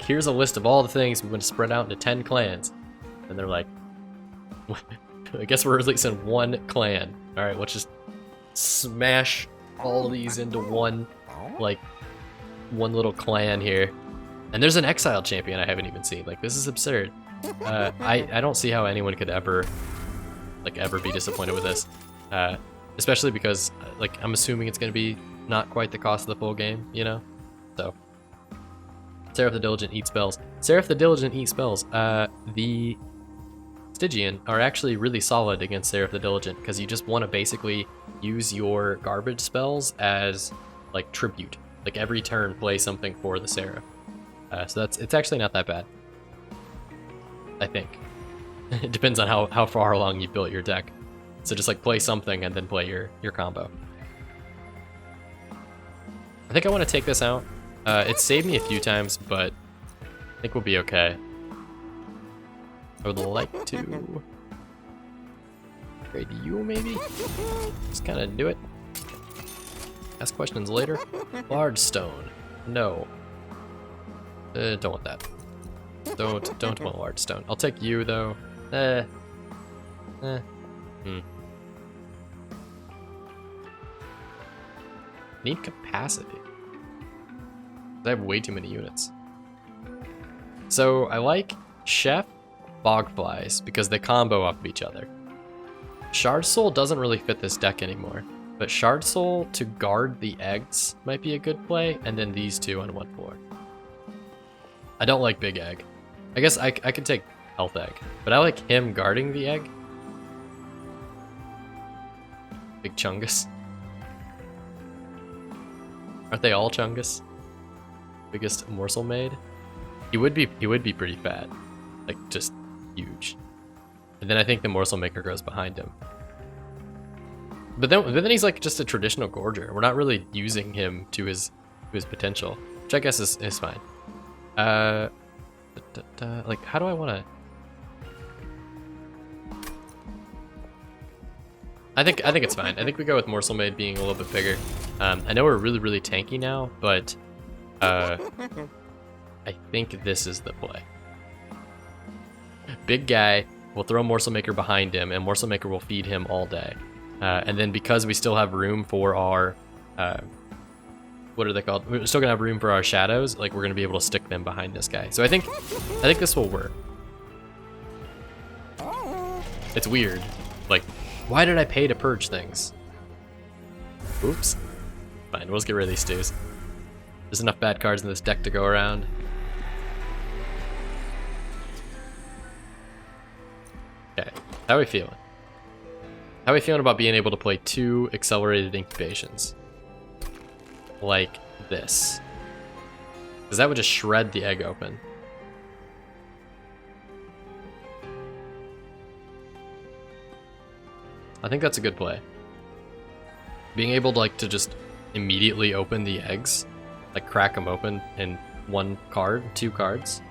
here's a list of all the things we're going to spread out into 10 clans. And they're like, I guess we're releasing 1 clan. All right, let's just smash all of these into one little clan here. And there's an Exile champion I haven't even seen. Like, this is absurd. I don't see how anyone could ever be disappointed with this. Especially because, I'm assuming it's going to be not quite the cost of the full game, you know? So, Seraph the Diligent eat spells. Seraph the Diligent eat spells. The Stygian are actually really solid against Seraph the Diligent, because you just want to basically use your garbage spells as, tribute. Like, every turn, play something for the Seraph. So it's actually not that bad. I think. It depends on how far along you built your deck. So just play something and then play your combo. I think I want to take this out. It saved me a few times, but I think we'll be okay. I would like to trade you, maybe? Just kind of do it. Ask questions later. Large stone. No. Don't want that. Don't want large stone. I'll take you though. Need capacity. I have way too many units. So I like Chef Bogflies because they combo off of each other. Shard Soul doesn't really fit this deck anymore, but Shard Soul to guard the eggs might be a good play, and then these 2 on 1 floor. I don't like Big Egg. I guess I could take Health Egg, but I like him guarding the egg. Big Chungus. Aren't they all Chungus? Biggest morsel-made? He would be pretty fat. Just huge. And then I think the morsel maker goes behind him. But then he's just a traditional Gorger. We're not really using him to his potential, which I guess is fine. How do I want to? I think it's fine. I think we go with morsel-made being a little bit bigger. I know we're really tanky now, but I think this is the play. Big guy, we'll throw morsel maker behind him, and morsel maker will feed him all day. And then because we still have room for our what are they called? We're still gonna have room for our shadows. We're gonna be able to stick them behind this guy. So I think this will work. It's weird. Why did I pay to purge things? Oops. Fine, we'll just get rid of these stews. There's enough bad cards in this deck to go around. Okay, how are we feeling? How are we feeling about being able to play 2 accelerated incubations? Like this. Because that would just shred the egg open. I think that's a good play. Being able to, like, to just immediately open the eggs, like crack them open in 1 card, 2 cards.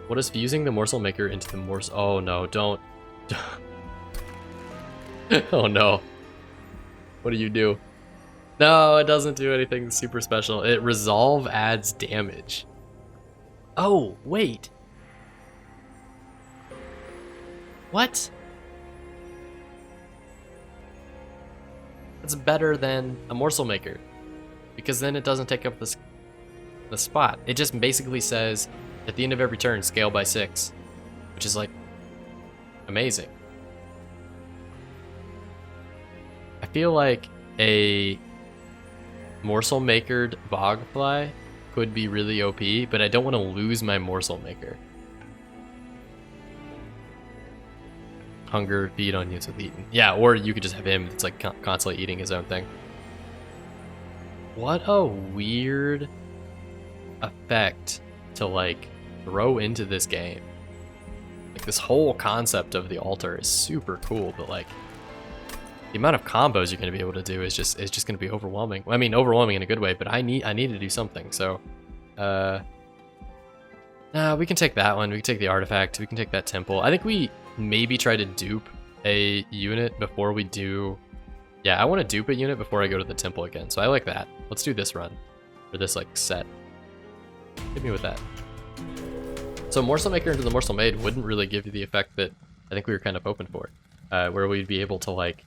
What is fusing the morsel maker into the morsel? Oh no, don't. Oh no. What do you do? No, it doesn't do anything super special. It resolve adds damage. Oh, wait. What? It's better than a morsel maker, because then it doesn't take up the spot. It just basically says at the end of every turn, scale by 6, which is like amazing. I feel like a morsel makered bogfly could be really OP, but I don't want to lose my morsel maker. Hunger, feed on units with eaten. Yeah, or you could just have him that's like constantly eating his own thing. What a weird effect to like throw into this game. Like this whole concept of the altar is super cool, but like the amount of combos you're going to be able to do is just going to be overwhelming. I mean, overwhelming in a good way, but I need to do something. So, nah, we can take that one. We can take the artifact. We can take that temple. I think we maybe try to dupe a unit before we do. Yeah, I want to dupe a unit before I go to the temple again. So I like that. Let's do this run, or this like set. Hit me with that. So morsel maker into the morsel made wouldn't really give you the effect that I think we were kind of hoping for, where we'd be able to like,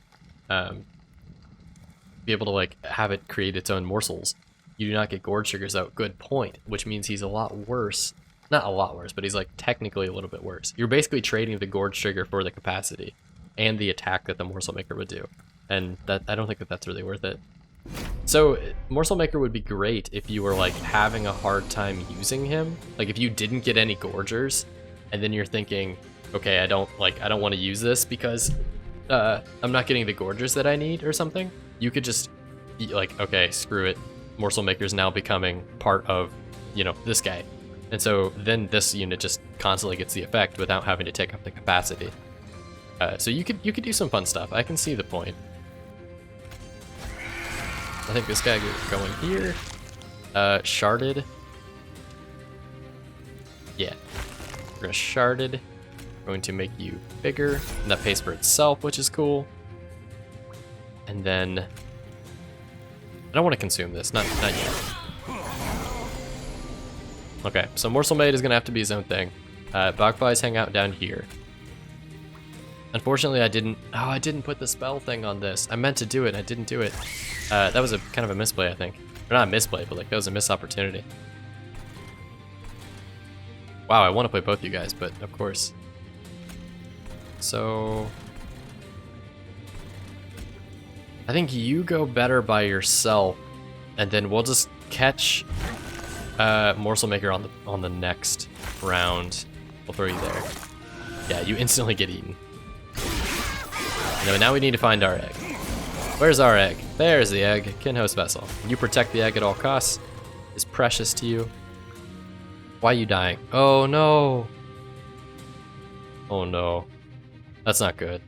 have it create its own morsels. You do not get gourd sugars out. Good point. Which means he's a lot worse. Not a lot worse, but he's like technically a little bit worse. You're basically trading the gourd sugar for the capacity and the attack that the morsel maker would do, and that I don't think that that's really worth it. So morsel maker would be great if you were like having a hard time using him. Like if you didn't get any gorgers, and then you're thinking, okay, I don't want to use this because I'm not getting the gorgers that I need or something. You could just be like, okay, screw it. Morsel maker's now becoming part of, you know, this guy. And so then this unit just constantly gets the effect without having to take up the capacity. So you could do some fun stuff. I can see the point. I think this guy going here. Sharded. Yeah. We're gonna sharded. Going to make you bigger. And that pays for itself, which is cool. And then I don't want to consume this. Not yet. Okay, so morsel made is gonna have to be his own thing. Bogflies hang out down here. Unfortunately, I didn't put the spell thing on this. I meant to do it, I didn't do it. That was a kind of a misplay, I think. Or not a misplay, but like that was a missed opportunity. Wow, I want to play both you guys, but of course. So I think you go better by yourself, and then we'll just catch morsel maker on the next round. We'll throw you there. Yeah, you instantly get eaten. Now we need to find our egg. Where's our egg? There's the egg. Kinhost vessel. You protect the egg at all costs. It's precious to you. Why are you dying? Oh no. Oh no. That's not good.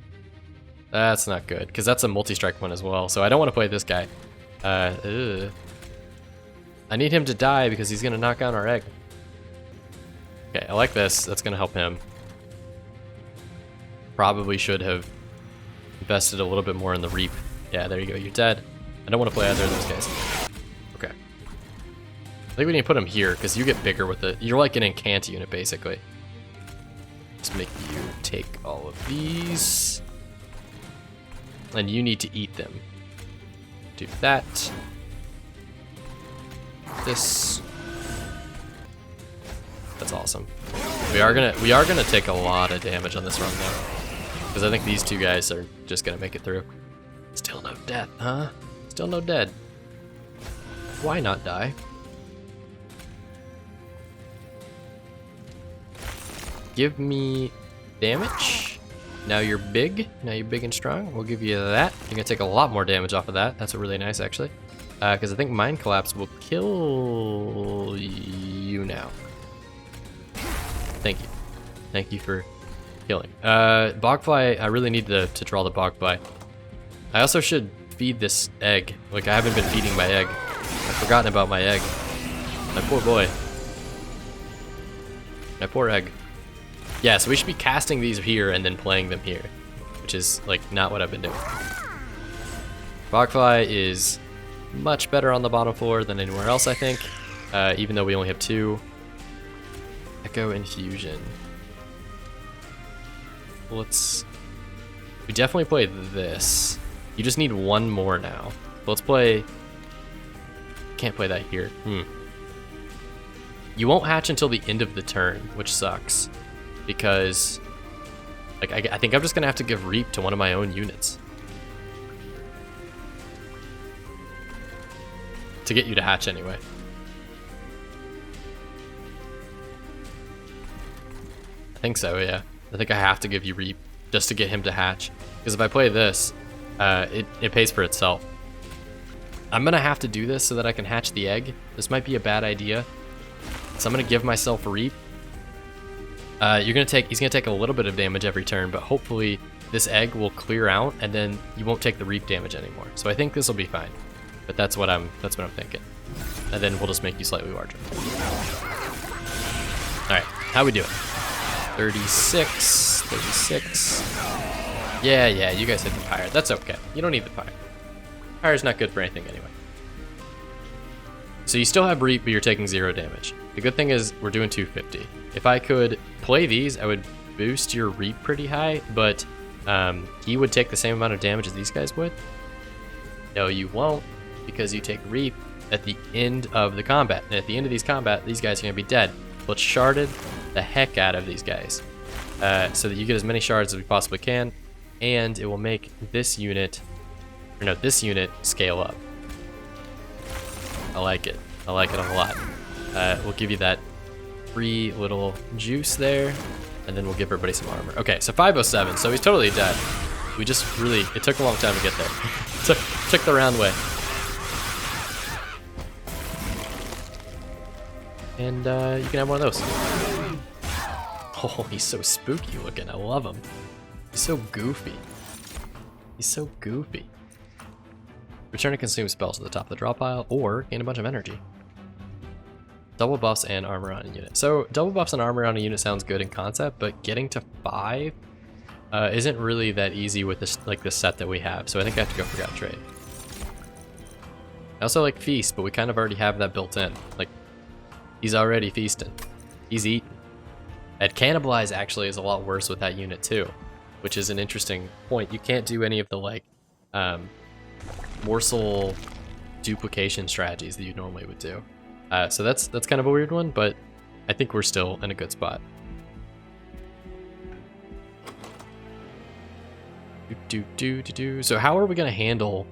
That's not good, because that's a multi-strike one as well, so I don't want to play this guy. I need him to die because he's going to knock down our egg. Okay, I like this. That's going to help him. Probably should have invested a little bit more in the reap. Yeah, there you go. You're dead. I don't want to play either of those guys. Okay. I think we need to put him here because you get bigger with it. You're like an incant unit, basically. Let's make you take all of these. And you need to eat them. Do that. This. That's awesome. We are gonna take a lot of damage on this run though, because I think these two guys are just gonna make it through. Still no death, huh? Still no dead. Why not die? Give me damage. Now you're big. Now you're big and strong. We'll give you that. You're gonna take a lot more damage off of that. That's really nice, actually. Because I think Mind Collapse will kill you now. Thank you. Thank you for killing. Bogfly, I really need to draw the Bogfly. I also should feed this egg. Like, I haven't been feeding my egg. I've forgotten about my egg. My poor boy. My poor egg. Yeah, so we should be casting these here and then playing them here, which is, like, not what I've been doing. Bogfly is much better on the bottom floor than anywhere else, I think, even though we only have 2. Echo Infusion. We definitely play this. You just need 1 more now. Let's play... Can't play that here. You won't hatch until the end of the turn, which sucks. Because, like, I think I'm just gonna have to give Reap to one of my own units. To get you to hatch anyway. I think so, yeah. I think I have to give you Reap just to get him to hatch. Because if I play this, it pays for itself. I'm gonna have to do this so that I can hatch the egg. This might be a bad idea. So I'm gonna give myself Reap. He's gonna take a little bit of damage every turn, but hopefully this egg will clear out and then you won't take the Reap damage anymore. So I think this will be fine. But that's what I'm thinking. And then we'll just make you slightly larger. Alright, how we doing? 36, 36. Yeah, you guys hit the pyre. That's okay. You don't need the pyre. Pyre's not good for anything anyway. So you still have Reap, but you're taking 0 damage. The good thing is we're doing 250. If I could play these, I would boost your Reap pretty high, but he would take the same amount of damage as these guys would. No, you won't, because you take Reap at the end of the combat. And at the end of these combat, these guys are going to be dead. Let's sharded the heck out of these guys so that you get as many shards as we possibly can, and it will make this unit, or no, this unit scale up. I like it. I like it a lot. We'll give you that free little juice there, and then we'll give everybody some armor. Okay, so 507, so he's totally dead. We just really, it took a long time to get there. took the round way. And you can have one of those. Oh, he's so spooky looking. I love him. He's so goofy. He's so goofy. Return and consume spells to the top of the draw pile, or gain a bunch of energy. Double buffs and armor on a unit. So double buffs and armor on a unit sounds good in concept, but getting to 5 isn't really that easy with this, like, this set that we have. So I think I have to go Forgotten Trade. I also like Feast, but we kind of already have that built in. Like, he's already feasting. He's eating. And Cannibalize actually is a lot worse with that unit too, which is an interesting point. You can't do any of the, like, morsel duplication strategies that you normally would do. So that's kind of a weird one, but I think we're still in a good spot. So how are we going to handle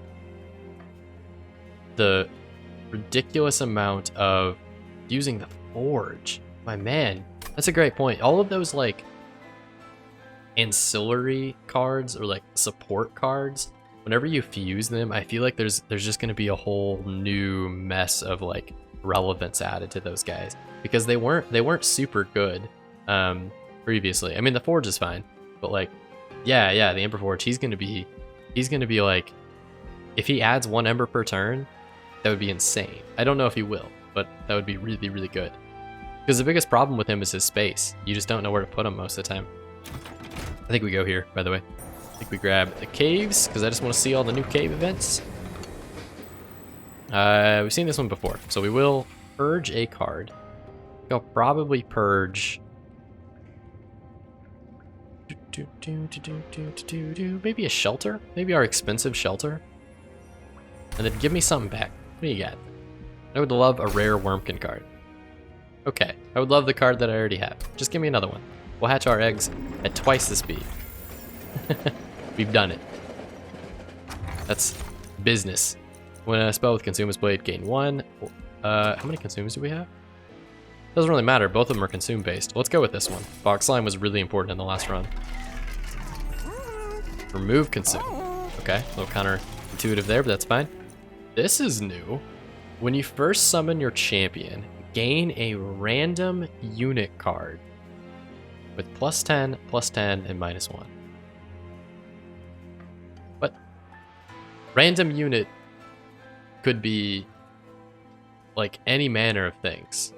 the ridiculous amount of using the Forge? My man, that's a great point. All of those, like, ancillary cards or, like, support cards, whenever you fuse them, I feel like there's just going to be a whole new mess of, like, relevance added to those guys, because they weren't super good previously. I mean, the Forge is fine, but, like, yeah, the Ember Forge, he's gonna be like, if he adds 1 Ember per turn, that would be insane. I don't know if he will, but that would be really, really good, because the biggest problem with him is his space. You just don't know where to put him most of the time. I think we go here, by the way. I think we grab the caves, because I just want to see all the new cave events. We've seen this one before, so we will purge a card. I'll probably purge maybe a shelter, maybe our expensive shelter, and then give me something back. What do you got? I would love a rare Wurmkin card. Okay, I would love the card that I already have. Just give me another one. We'll hatch our eggs at twice the speed. We've done it. That's business. When a spell with Consume is played, gain 1. How many Consumes do we have? Doesn't really matter. Both of them are Consume based. Let's go with this one. Box Slime was really important in the last run. Remove consume. Okay, a little counterintuitive there, but that's fine. This is new. When you first summon your champion, gain a random unit card with +10, +10, and -1. But random unit could be like any manner of things.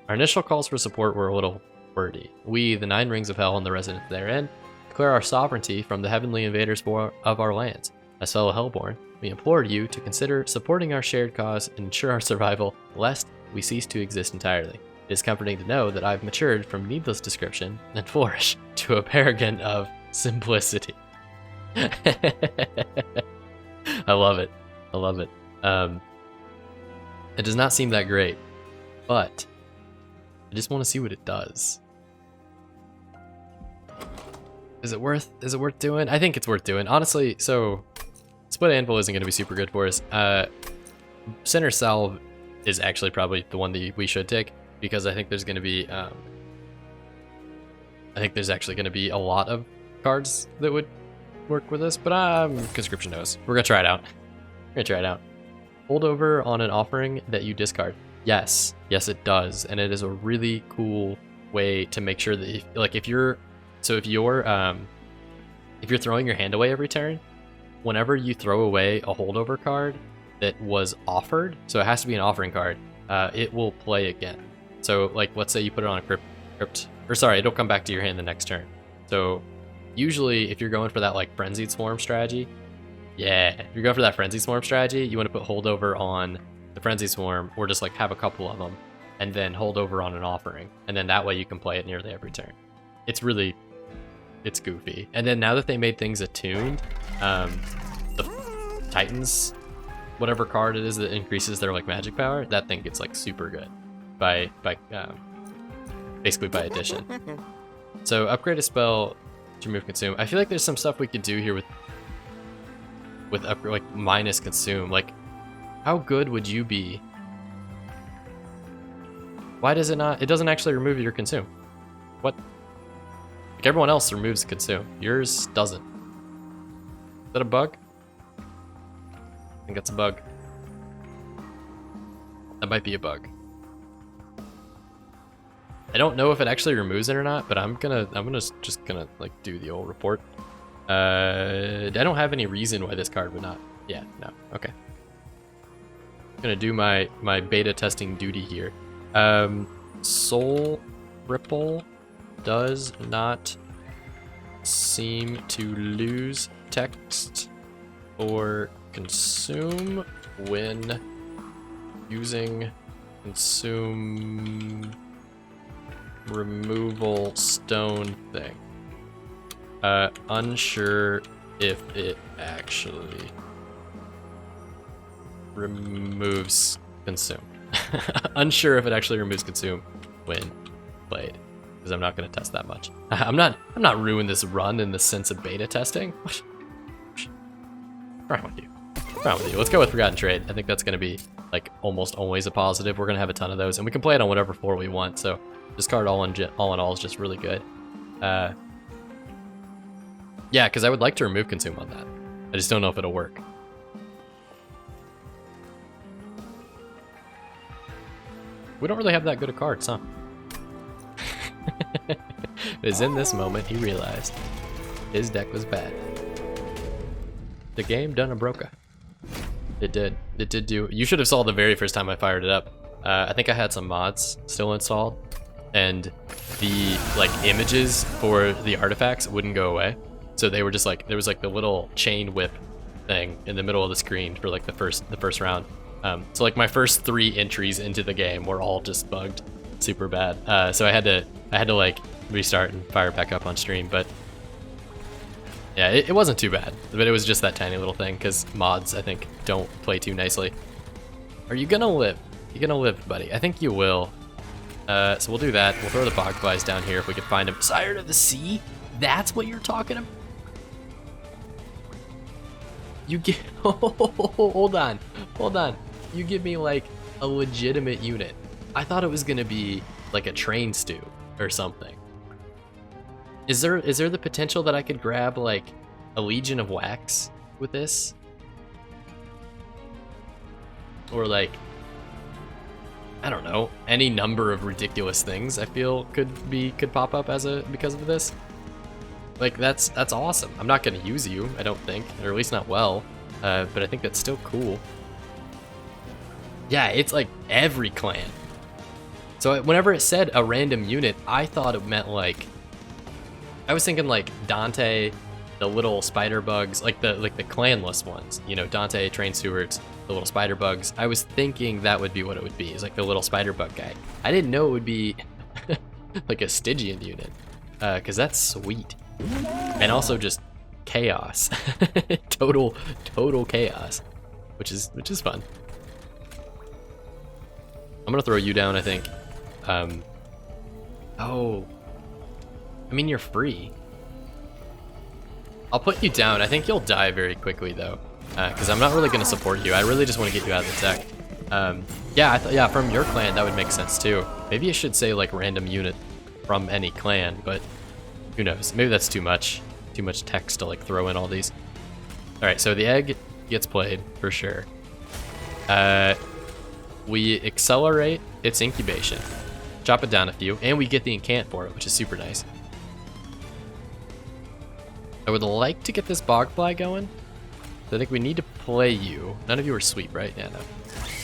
Our initial calls for support were a little wordy. We, the 9 rings of hell and the residents therein, declare our sovereignty from the heavenly invaders of our lands. As fellow Hellborn, we implored you to consider supporting our shared cause and ensure our survival, lest we cease to exist entirely. It is comforting to know that I've matured from needless description and flourish to a paragon of simplicity. I love it. I love it. It does not seem that great, but I just want to see what it does. Is it worth doing? I think it's worth doing. Honestly, so Split Anvil isn't going to be super good for us. Center Salve is actually probably the one that we should take, because I think there's going to be actually going to be a lot of cards that would work with this, but Conscription knows. We're going to try it out. Hold over on an offering that you discard. Yes, it does, and it is a really cool way to make sure that if you're throwing your hand away every turn, whenever you throw away a holdover card that was offered, so it has to be an offering card, it will play again. So like, let's say you put it on a crypt, or sorry, it'll come back to your hand the next turn. So usually if you're going for that like Frenzied Swarm strategy, you want to put holdover on the Frenzied Swarm, or just like have a couple of them and then hold over on an offering, and then that way you can play it nearly every turn. It's goofy. And then now that they made things attuned, the Titans, whatever card it is that increases their like magic power, that thing gets like super good basically by addition. So upgrade a spell to remove consume. I feel like there's some stuff we could do here with upgrade, like minus consume. Like, how good would you be? Why does it not? It doesn't actually remove your consume. What? Like, everyone else removes consume. Yours doesn't. Is that a bug? I think that's a bug. That might be a bug. I don't know if it actually removes it or not, but I'm just gonna like do the old report. I don't have any reason why this card would not. Yeah, no. Okay. I'm gonna do my beta testing duty here. Soul Ripple does not seem to lose text or consume when using consume removal stone thing. Unsure if it actually removes consume. Unsure if it actually removes consume when played, because I'm not going to test that much. I'm not ruining this run in the sense of beta testing. What's wrong with you? Let's go with Forgotten Trade. I think that's going to be like almost always a positive. We're going to have a ton of those, and we can play it on whatever floor we want. So this card all in all is just really good. Yeah, because I would like to remove consume on that. I just don't know if it'll work. We don't really have that good of cards, huh? It was in this moment he realized his deck was bad. The game done a broca. It did. It did do. You should have saw the very first time I fired it up. I think I had some mods still installed, and the like images for the artifacts wouldn't go away. So they were just like, there was like the little chain whip thing in the middle of the screen for like the first round. So like my first 3 entries into the game were all just bugged super bad. So I had to like restart and fire back up on stream, but yeah, it wasn't too bad, but it was just that tiny little thing because mods, I think, don't play too nicely. Are you gonna live? You gonna live, buddy? I think you will. So we'll do that. We'll throw the Bogflies down here if we can find him. Siren of the Sea? That's what you're talking about? You get, hold on. You give me like a legitimate unit. I thought it was gonna be like a train stew or something. Is there the potential that I could grab like a Legion of Wax with this? Or like, I don't know, any number of ridiculous things I feel could pop up because of this. Like that's awesome. I'm not gonna use you, I don't think, or at least not well. But I think that's still cool. Yeah, it's like every clan. So whenever it said a random unit, I thought it meant like, I was thinking like Dante, the little spider bugs, like the clanless ones, you know, Dante, Train Stewards, the little spider bugs. I was thinking that would be what it would be. It's like the little spider bug guy. I didn't know it would be like a Stygian unit, because that's sweet. And also just chaos. total chaos, which is fun. I'm gonna throw you down, I think. Oh, I mean, you're free. I'll put you down. I think you'll die very quickly though, because I'm not really gonna support you. I really just want to get you out of the deck. Yeah, from your clan that would make sense too. Maybe I should say like random unit from any clan, but who knows? Maybe that's too much text to like throw in all these. All right, so the egg gets played for sure. We accelerate its incubation, chop it down a few, and we get the incant for it, which is super nice. I would like to get this bogfly going. So I think we need to play you. None of you are sweep, right? Yeah,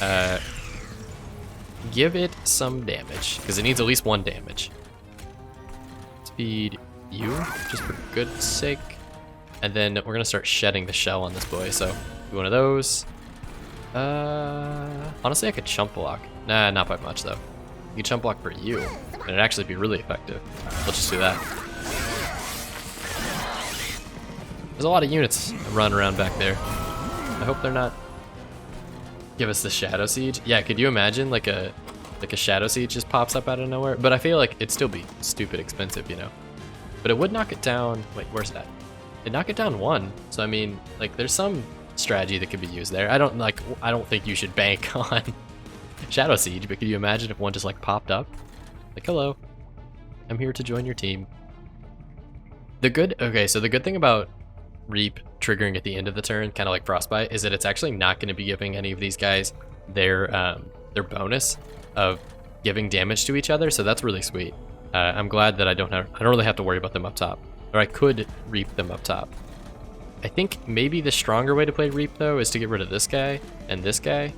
no. Give it some damage, because it needs at least 1 damage. Speed you, just for good sake. And then we're gonna start shedding the shell on this boy, so do one of those. Honestly, I could chump block. Nah, not by much though. You can chump block for you, and it'd actually be really effective. Let's just do that. There's a lot of units running around back there. I hope they're not give us the Shadow Siege. Yeah, could you imagine like a Shadow Siege just pops up out of nowhere? But I feel like it'd still be stupid expensive, you know. But it would knock it down. Wait, where's that? It'd knock it down 1. So I mean, like, there's some strategy that could be used there. I don't think you should bank on Shadow Siege, but could you imagine if one just like popped up? Like, hello, I'm here to join your team. So the good thing about Reap triggering at the end of the turn, kind of like Frostbite, is that it's actually not going to be giving any of these guys their bonus of giving damage to each other, so that's really sweet. I'm glad that I don't really have to worry about them up top, or I could Reap them up top. I think maybe the stronger way to play Reap though is to get rid of this guy and this guy.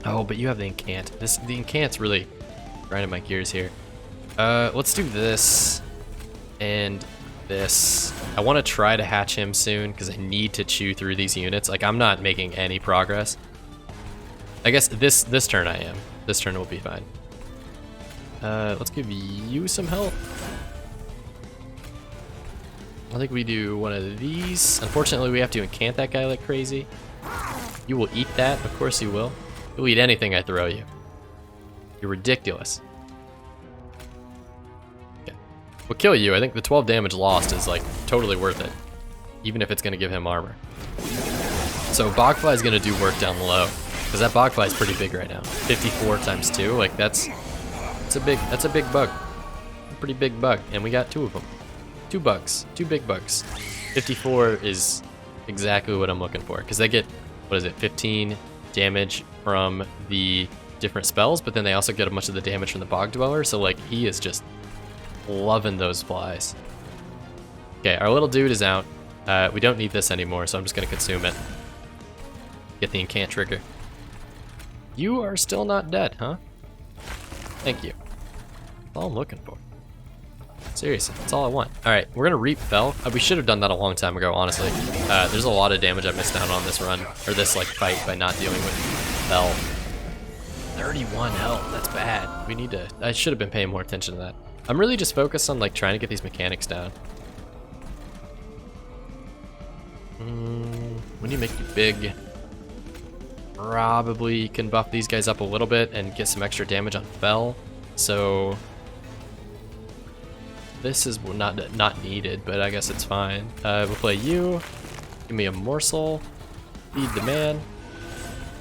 Oh, but you have the incant. The incant's really grinding my gears here. Let's do this and this. I want to try to hatch him soon because I need to chew through these units. Like, I'm not making any progress. I guess this turn I am. This turn will be fine. Let's give you some help. I think we do one of these. Unfortunately, we have to incant that guy like crazy. You will eat that. Of course you will. You'll eat anything I throw you. You're ridiculous. Okay. We'll kill you. I think the 12 damage lost is like totally worth it, even if it's going to give him armor. So Bogfly is going to do work down low, because that Bogfly is pretty big right now. 54 times 2, like that's a big bug. A pretty big bug, and we got 2 of them. 2 bugs, 2 big bugs. 54 is exactly what I'm looking for, because they get, what is it, 15 damage from the different spells, but then they also get a bunch of the damage from the Bog Dweller, so like he is just loving those flies. Okay, our little dude is out. We don't need this anymore, so I'm just gonna consume it. Get the incant trigger. You are still not dead, huh? Thank you. That's all I'm looking for. Seriously, that's all I want. All right, we're gonna Reap Fell. We should have done that a long time ago, honestly. There's a lot of damage I missed out on this run, or this like fight, by not dealing with Fell. 31 health, that's bad. We need to, I should have been paying more attention to that. I'm really just focused on like trying to get these mechanics down. We need to make you big. Probably can buff these guys up a little bit and get some extra damage on Fell. So this is not needed, but I guess it's fine. We'll play you. Give me a morsel. Feed the man.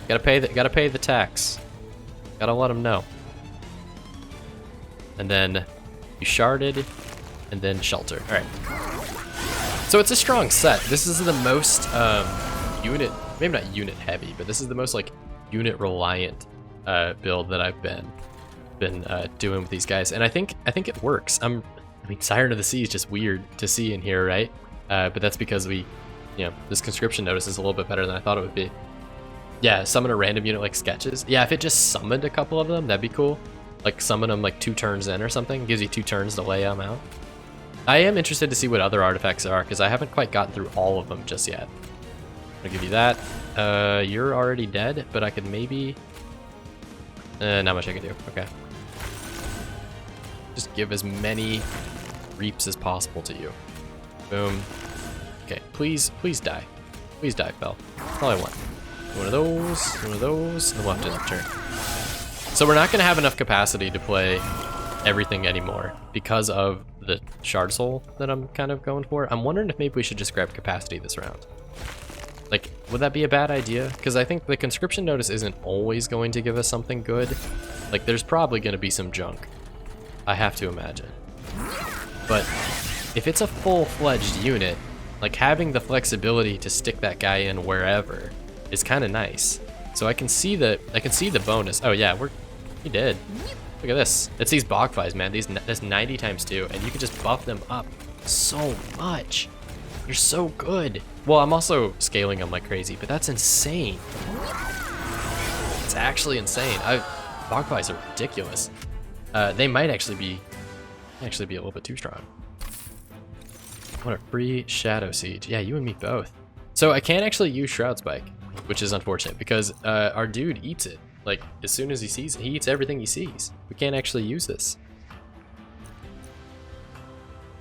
Gotta pay the tax. Gotta let him know. And then you sharded. and then shelter. All right. So it's a strong set. This is the most unit, maybe not unit heavy, but this is the most like unit reliant build that I've been doing with these guys, and I think it works. I mean, Siren of the Sea is just weird to see in here, right? But that's because this conscription notice is a little bit better than I thought it would be. Yeah, summon a random unit like sketches. Yeah, if it just summoned a couple of them, that'd be cool. Like summon them like 2 turns in or something. Gives you 2 turns to lay them out. I am interested to see what other artifacts there are, because I haven't quite gotten through all of them just yet. I'll give you that. You're already dead, but I could maybe... not much I can do. Okay. Just give as many reaps as possible to you. Boom. Okay, please die. Please die, Fel. That's all I want. One of those, and we'll have to turn. So we're not going to have enough capacity to play everything anymore because of the shard soul that I'm kind of going for. I'm wondering if maybe we should just grab capacity this round. Like, would that be a bad idea? Because I think the conscription notice isn't always going to give us something good. Like, there's probably going to be some junk. I have to imagine. But if it's a full-fledged unit, like having the flexibility to stick that guy in wherever is kind of nice. So I can see the bonus. Oh yeah, he did. Look at this. It's these bogflies, man. That's 90 times 2, and you can just buff them up so much. You're so good. Well, I'm also scaling them like crazy, but that's insane. It's actually insane. Bogflies are ridiculous. They might actually be a little bit too strong. I want a free Shadow Siege. Yeah, you and me both. So I can't actually use Shroud Spike, which is unfortunate because our dude eats it. Like, as soon as he sees it, he eats everything he sees. We can't actually use this.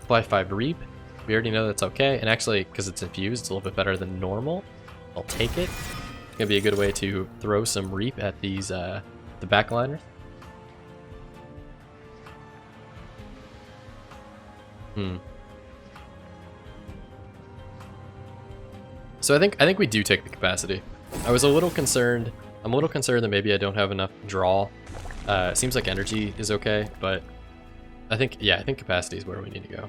Apply 5 Reap. We already know that's okay. And actually, because it's infused, it's a little bit better than normal. I'll take it. It's gonna be a good way to throw some Reap at these, the backliners. So I think we do take the capacity. I was a little concerned. I'm a little concerned that maybe I don't have enough draw. It seems like energy is okay, but I think capacity is where we need to go.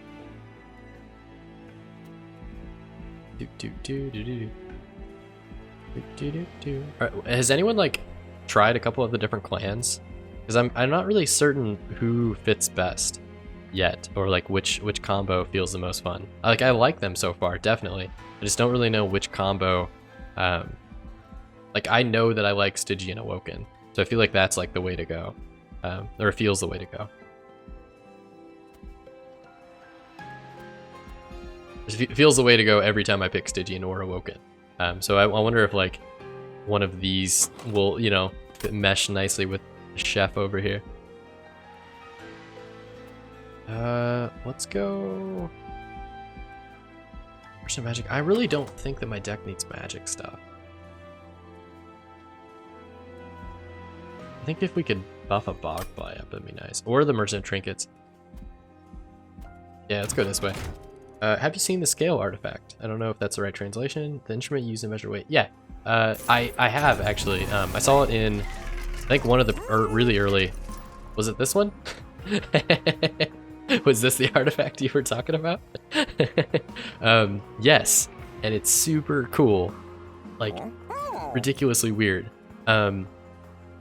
Alright, has anyone like tried a couple of the different clans? Because I'm not really certain who fits best yet, or like which combo feels the most fun. I like them so far, definitely. I just don't really know which combo. Like, I know that I like Stygian Awoken, so I feel like that's like the way to go, or it feels the way to go. It feels the way to go every time I pick Stygian or Awoken. So I wonder if like one of these will, mesh nicely with the chef over here. Let's go. Where's some magic? I really don't think that my deck needs magic stuff. I think if we could buff a Bogfly up, that'd be nice. Or the Merchant Trinkets. Yeah, let's go this way. Have you seen the Scale artifact? I don't know if that's the right translation. The instrument used to measure weight. Yeah, I have actually. I saw it in, I think one of the really early. Was it this one? Was this the artifact you were talking about? Yes, and it's super cool, like ridiculously weird.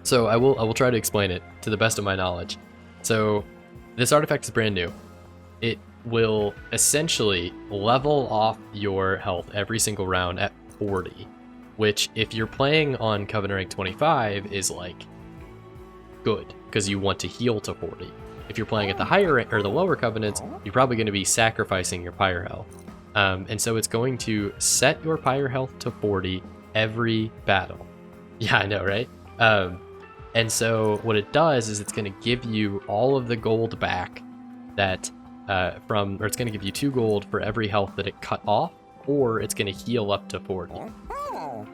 So I will try to explain it to the best of my knowledge. So this artifact is brand new. It will essentially level off your health every single round at 40, which if you're playing on Covenant rank 25 is like good because you want to heal to 40. If you're playing at the higher or the lower covenants, you're probably going to be sacrificing your pyre health. And so it's going to set your pyre health to 40 every battle. Yeah, I know, right? And so what it does is it's going to give you all of the gold back that or it's going to give you 2 gold for every health that it cut off, or it's going to heal up to 40.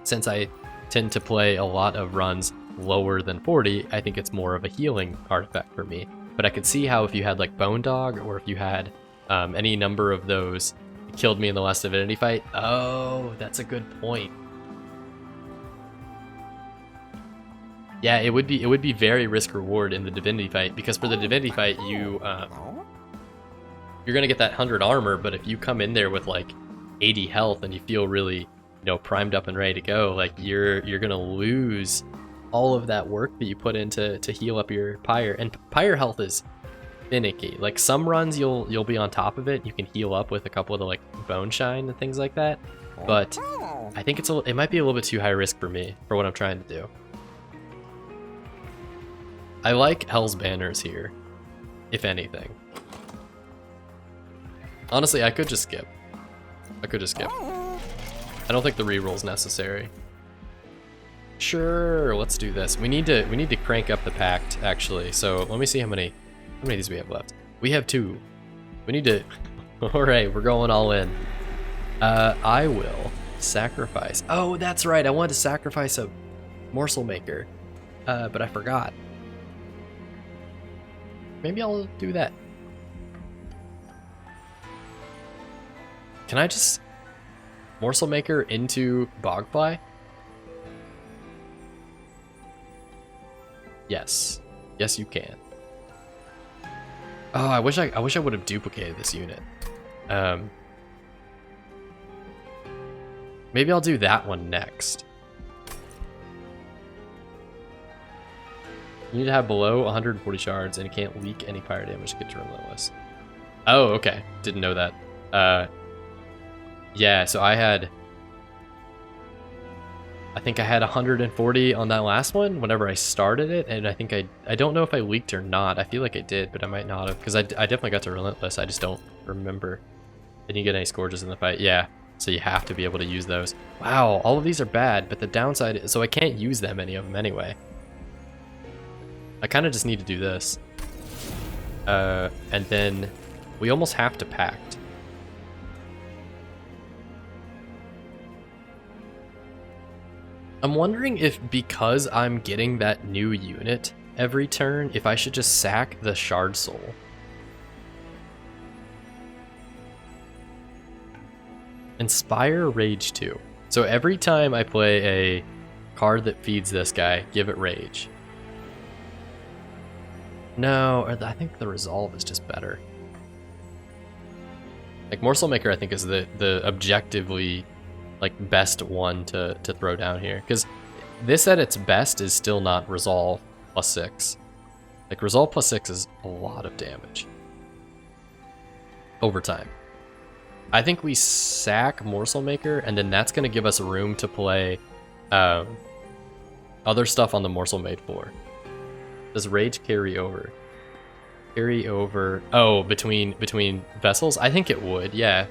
Since I tend to play a lot of runs lower than 40, I think it's more of a healing artifact for me. But I could see how if you had like Bone Dog, or if you had any number of those that killed me in the Last Divinity fight. Oh, that's a good point. Yeah, it would be very risk reward in the Divinity fight, because for the Divinity fight you you're gonna get that 100 armor, but if you come in there with like 80 health and you feel really, you know, primed up and ready to go, like you're gonna lose all of that work that you put into to heal up your pyre. And pyre health is finicky. Like some runs you'll be on top of it. You can heal up with a couple of the like bone shine and things like that. But I think it might be a little bit too high risk for me for what I'm trying to do. I like Hell's Banners here, if anything. Honestly, I could just skip. I don't think the reroll's necessary. Sure, let's do this. We need to crank up the Pact, actually. So let me see how many of these we have left. We have 2. We need to. All right, we're going all in. I will sacrifice. Oh, that's right. I wanted to sacrifice a morsel maker, but I forgot. Maybe I'll do that. Can I just morsel maker into Bogfly? Yes. Yes, you can. Oh, I wish I would have duplicated this unit. Maybe I'll do that one next. You need to have below 140 shards and it can't leak any fire damage to get to relentless. Oh, okay. Didn't know that. Yeah, so I think I had 140 on that last one whenever I started it, and I think I don't know if I leaked or not. I feel like I did, but I might not have, because I definitely got to relentless. I just don't remember. Didn't you get any scourges in the fight? Yeah, so you have to be able to use those. Wow, all of these are bad, but the downside is, so I can't use that many of them anyway. I kind of just need to do this. And then we almost have to Pact. I'm wondering if, because I'm getting that new unit every turn, if I should just sack the Shard Soul. Inspire Rage 2. So every time I play a card that feeds this guy, give it Rage. No, I think the Resolve is just better. Like Morsel Maker, I think is the objectively like best one to throw down here, because this at its best is still not Resolve +6. Like Resolve +6 is a lot of damage over time. I think we sack Morsel Maker, and then that's going to give us room to play other stuff on the Morsel-made floor. Does Rage carry over? Carry over? Oh, between vessels? I think it would. Yeah,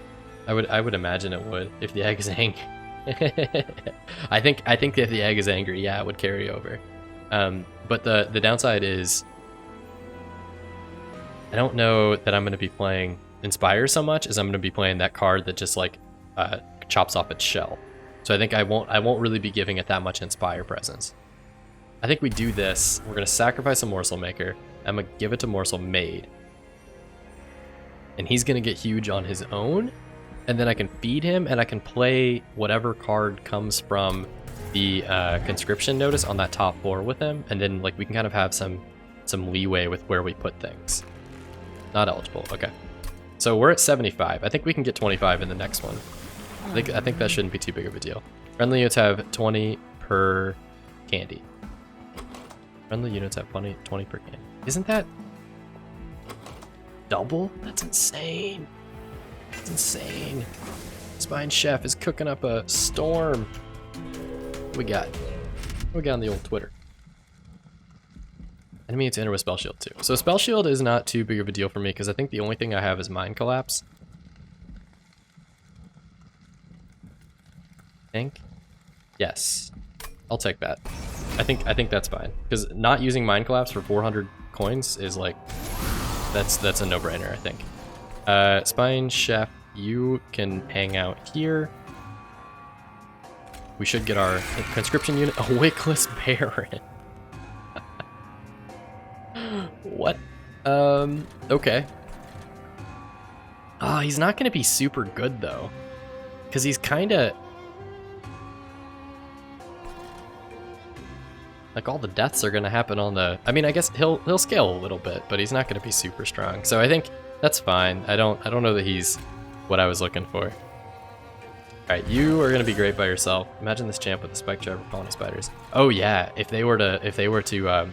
I would imagine it would if the egg is angry. I think if the egg is angry, yeah, it would carry over. But the downside is I don't know that I'm going to be playing Inspire so much as I'm going to be playing that card that just like chops off its shell. So I think I won't really be giving it that much Inspire presence. I think we do this. We're going to sacrifice a Morsel Maker. I'm going to give it to Morsel-made. And he's going to get huge on his own. And then I can feed him, and I can play whatever card comes from the conscription notice on that top floor with him. And then like we can kind of have some leeway with where we put things. Not eligible. Okay. So we're at 75. I think we can get 25 in the next one. I think that shouldn't be too big of a deal. Friendly units have 20 per candy. Friendly units have 20 per candy. Isn't that double? That's insane. That's insane. Spine Chef is cooking up a storm. What we got on the old Twitter? Enemy to enter with Spell Shield too. So Spell Shield is not too big of a deal for me because I think the only thing I have is Mind Collapse. Think? Yes. I'll take that. I think that's fine. Because not using Mind Collapse for 400 coins is like that's a no-brainer, I think. Spine Chef, you can hang out here. We should get our conscription unit, a Wickless Baron. What? Okay. Ah, he's not gonna be super good though, because he's kind of like all the deaths are gonna happen on the. I mean, I guess he'll scale a little bit, but he's not gonna be super strong. So I think That's fine. I don't know that he's what I was looking for. Alright, you are gonna be great by yourself. Imagine this champ with the spike driver colony spiders. Oh yeah, if they were to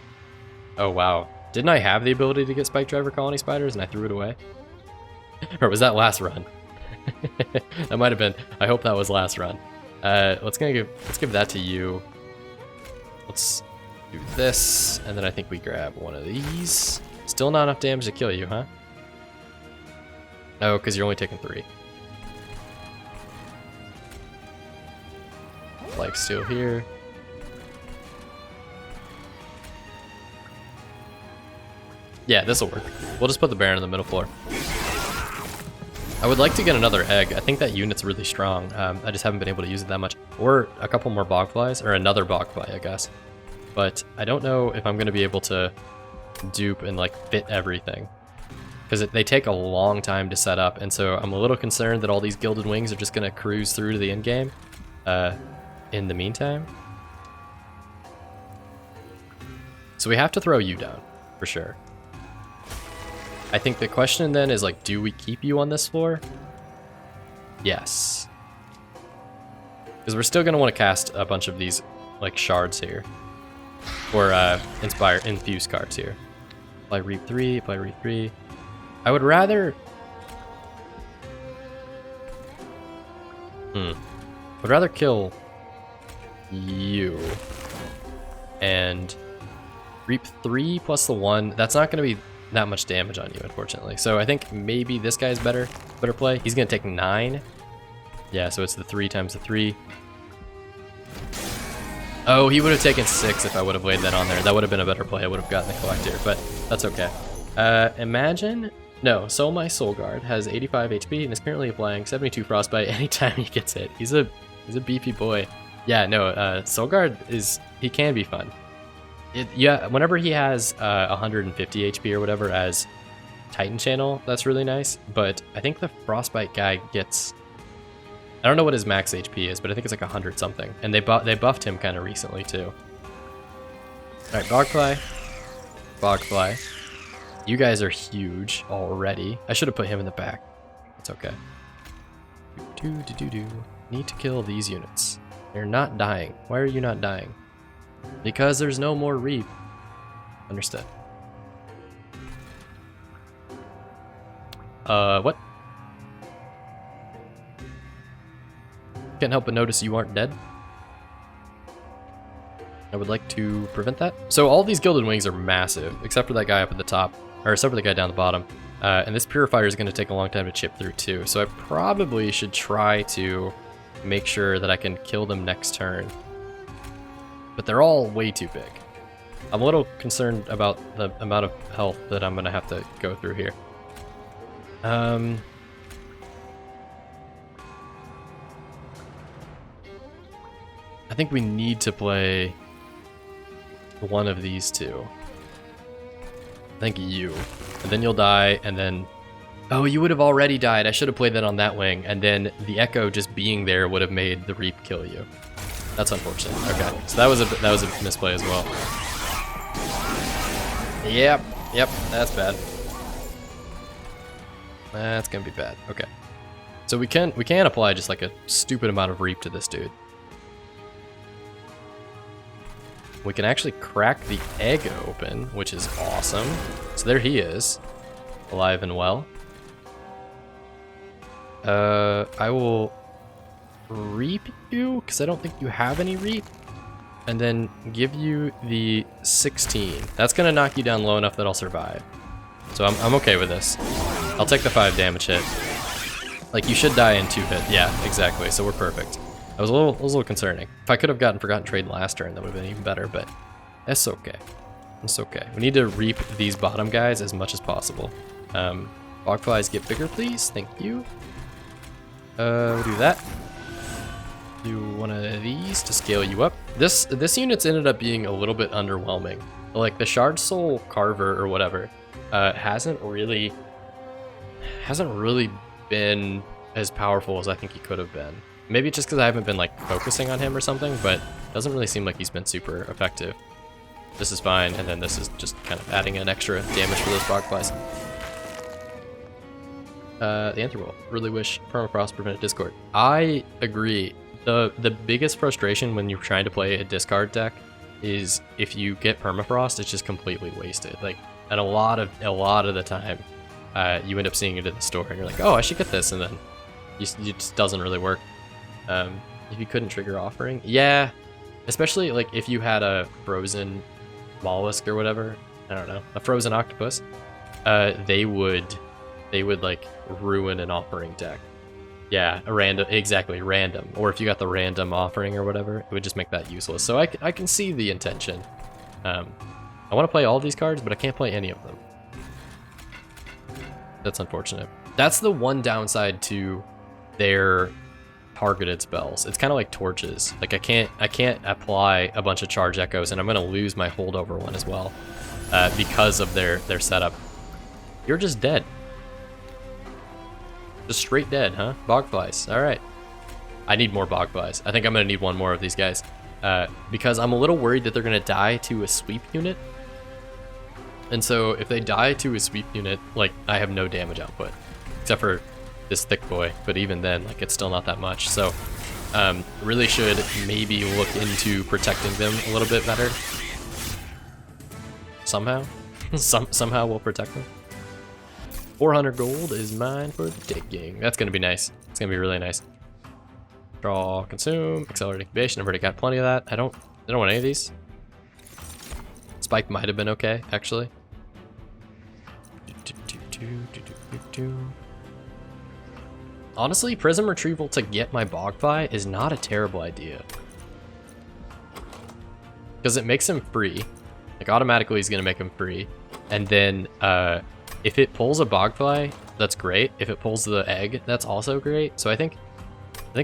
oh wow. Didn't I have the ability to get spike driver colony spiders and I threw it away? Or was that last run? That might have been. I hope that was last run. Let's give that to you. Let's do this, and then I think we grab one of these. Still not enough damage to kill you, huh? Oh, because you're only taking 3. Lifesteal here. Yeah, this'll work. We'll just put the Baron in the middle floor. I would like to get another egg. I think that unit's really strong. I just haven't been able to use it that much. Or a couple more bogflies, or another bogfly, I guess. But I don't know if I'm going to be able to dupe and like fit everything. Because they take a long time to set up, and so I'm a little concerned that all these Gilded Wings are just going to cruise through to the end game. In the meantime. So we have to throw you down, for sure. I think the question then is like, do we keep you on this floor? Yes. Because we're still going to want to cast a bunch of these like shards here. Or infuse cards here. Apply Reap 3, apply Reap 3. I would rather... Would rather kill you. And Reap 3 plus the 1. That's not going to be that much damage on you, unfortunately. So I think maybe this guy's better play. He's going to take 9. Yeah, so it's the 3 times the 3. Oh, he would have taken 6 if I would have laid that on there. That would have been a better play. I would have gotten the Collector, but that's okay. Imagine... No, so my Soul Guard has 85 HP and is currently applying 72 Frostbite anytime he gets hit. He's a beefy boy. Yeah, no, Soul Guard he can be fun. Yeah, whenever he has 150 HP or whatever as Titan Channel, that's really nice. But I think the Frostbite guy gets... I don't know what his max HP is, but I think it's like 100 something. And they buffed him kind of recently too. Alright, Bogfly. Bogfly. You guys are huge already. I should have put him in the back. It's okay. Need to kill these units. They're not dying. Why are you not dying? Because there's no more Reap. Understood. What? Can't help but notice you aren't dead. I would like to prevent that. So all these Gilded Wings are massive, except for that guy up at the top, or except for the guy down the bottom. And this Purifier is going to take a long time to chip through too. So I probably should try to make sure that I can kill them next turn. But they're all way too big. I'm a little concerned about the amount of health that I'm going to have to go through here. I think we need to play one of these two. I think you. And then you'll die, and then... Oh, you would have already died. I should have played that on that wing, and then the Echo just being there would have made the Reap kill you. That's unfortunate. Okay, so that was a misplay as well. Yep, that's bad. That's gonna be bad. Okay. So we can apply just like a stupid amount of Reap to this dude. We can actually crack the egg open, which is awesome. So there he is, alive and well. I will Reap you, because I don't think you have any Reap, and then give you the 16. That's going to knock you down low enough that I'll survive. So I'm okay with this. I'll take the 5 damage hit. Like, you should die in 2 hit. Yeah, exactly, so we're perfect. That was a little concerning. If I could have gotten Forgotten Trade last turn, that would have been even better, but that's okay. It's okay. We need to Reap these bottom guys as much as possible. Bogflies get bigger, please. Thank you. We'll do that. Do one of these to scale you up. This unit's ended up being a little bit underwhelming. Like, the Shard Soul Carver or whatever hasn't really been as powerful as I think he could have been. Maybe just because I haven't been like focusing on him or something, but it doesn't really seem like he's been super effective. This is fine, and then this is just kind of adding an extra damage for those Bogflies. The Anthrowolf. Really wish Permafrost prevented discord. I agree. The biggest frustration when you're trying to play a discard deck is if you get Permafrost, it's just completely wasted. Like, and a lot of the time, you end up seeing it in the store and you're like, oh, I should get this, and then it just doesn't really work. If you couldn't trigger offering, yeah, especially like if you had a frozen mollusk or whatever, I don't know, a frozen octopus, they would like ruin an offering deck. Yeah, a random, exactly, random. Or if you got the random offering or whatever, it would just make that useless. So I can see the intention. I want to play all these cards, but I can't play any of them. That's unfortunate. That's the one downside to their targeted spells. It's kind of like torches. Like I can't apply a bunch of charge echoes, and I'm gonna lose my holdover one as well because of their setup. You're just dead. Just straight dead, huh? Bogflies. All right. I need more bogflies. I think I'm gonna need one more of these guys because I'm a little worried that they're gonna die to a sweep unit. And so if they die to a sweep unit, like I have no damage output except for this thick boy. But even then, like it's still not that much. So really should maybe look into protecting them a little bit better. Somehow, somehow we'll protect them. 400 gold is mine for taking. That's gonna be nice. It's gonna be really nice. Draw, consume, accelerate incubation. I've already got plenty of that. I don't want any of these. Spike might have been okay, actually. Honestly, Prism Retrieval to get my Bogfly is not a terrible idea. Because it makes him free. Like automatically he's gonna make him free. And then if it pulls a Bogfly, that's great. If it pulls the egg, that's also great. So I think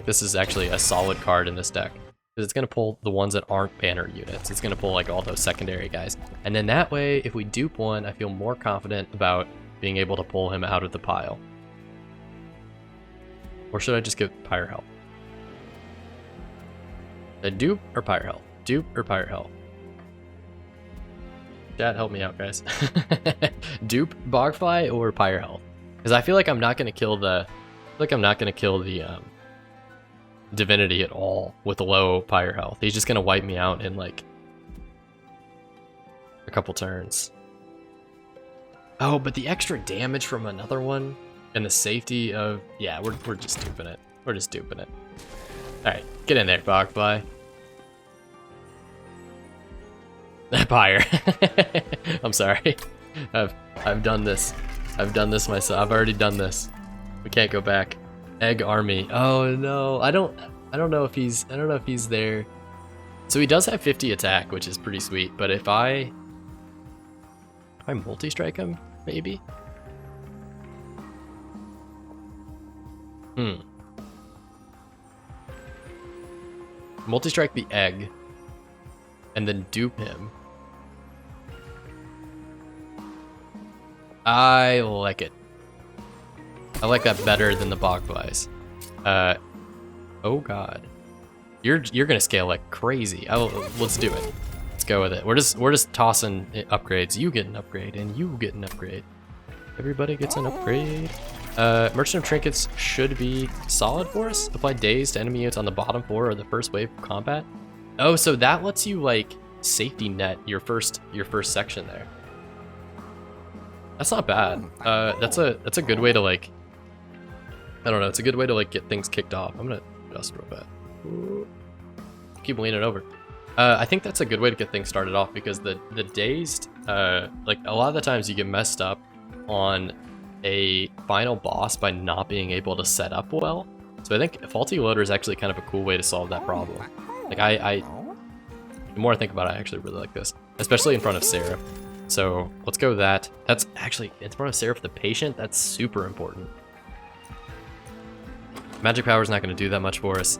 this is actually a solid card in this deck. Because it's gonna pull the ones that aren't banner units. It's gonna pull like all those secondary guys. And then that way, if we dupe one, I feel more confident about being able to pull him out of the pile. Or should I just give Pyre Health? A dupe or Pyre Health? Dupe or Pyre Health? Dad, help me out, guys. Dupe Bogfly or Pyre Health? Because I feel like I'm not gonna kill the Divinity at all with a low Pyre Health. He's just gonna wipe me out in like a couple turns. Oh, but the extra damage from another one and the safety of, yeah, we're just duping it. We're just duping it. All right, get in there, Bogfly. Pyre. I'm sorry. I've done this. I've done this myself. I've already done this. We can't go back. Egg army. Oh no. I don't know if he's there. So he does have 50 attack, which is pretty sweet, but if I multi-strike him, maybe? Multi-strike the egg and then dupe him. I like it. I like that better than the Bogflies. Oh god. You're gonna scale like crazy. Let's do it. Let's go with it. We're just tossing upgrades. You get an upgrade and you get an upgrade. Everybody gets an upgrade. Merchant of Trinkets should be solid for us. Apply daze to enemy units on the bottom 4 or the first wave of combat. Oh, so that lets you like safety net your first section there. That's not bad. That's a good way to like, I don't know, it's a good way to like get things kicked off. I'm gonna adjust real bad. Keep leaning over. I think that's a good way to get things started off because the dazed, like a lot of the times you get messed up on a final boss by not being able to set up well. So I think faulty loader is actually kind of a cool way to solve that problem. Like the more I think about it, I actually really like this, especially in front of Seraph. So let's go with that. That's actually in front of Seraph the Patient. That's super important. Magic Power is not going to do that much for us.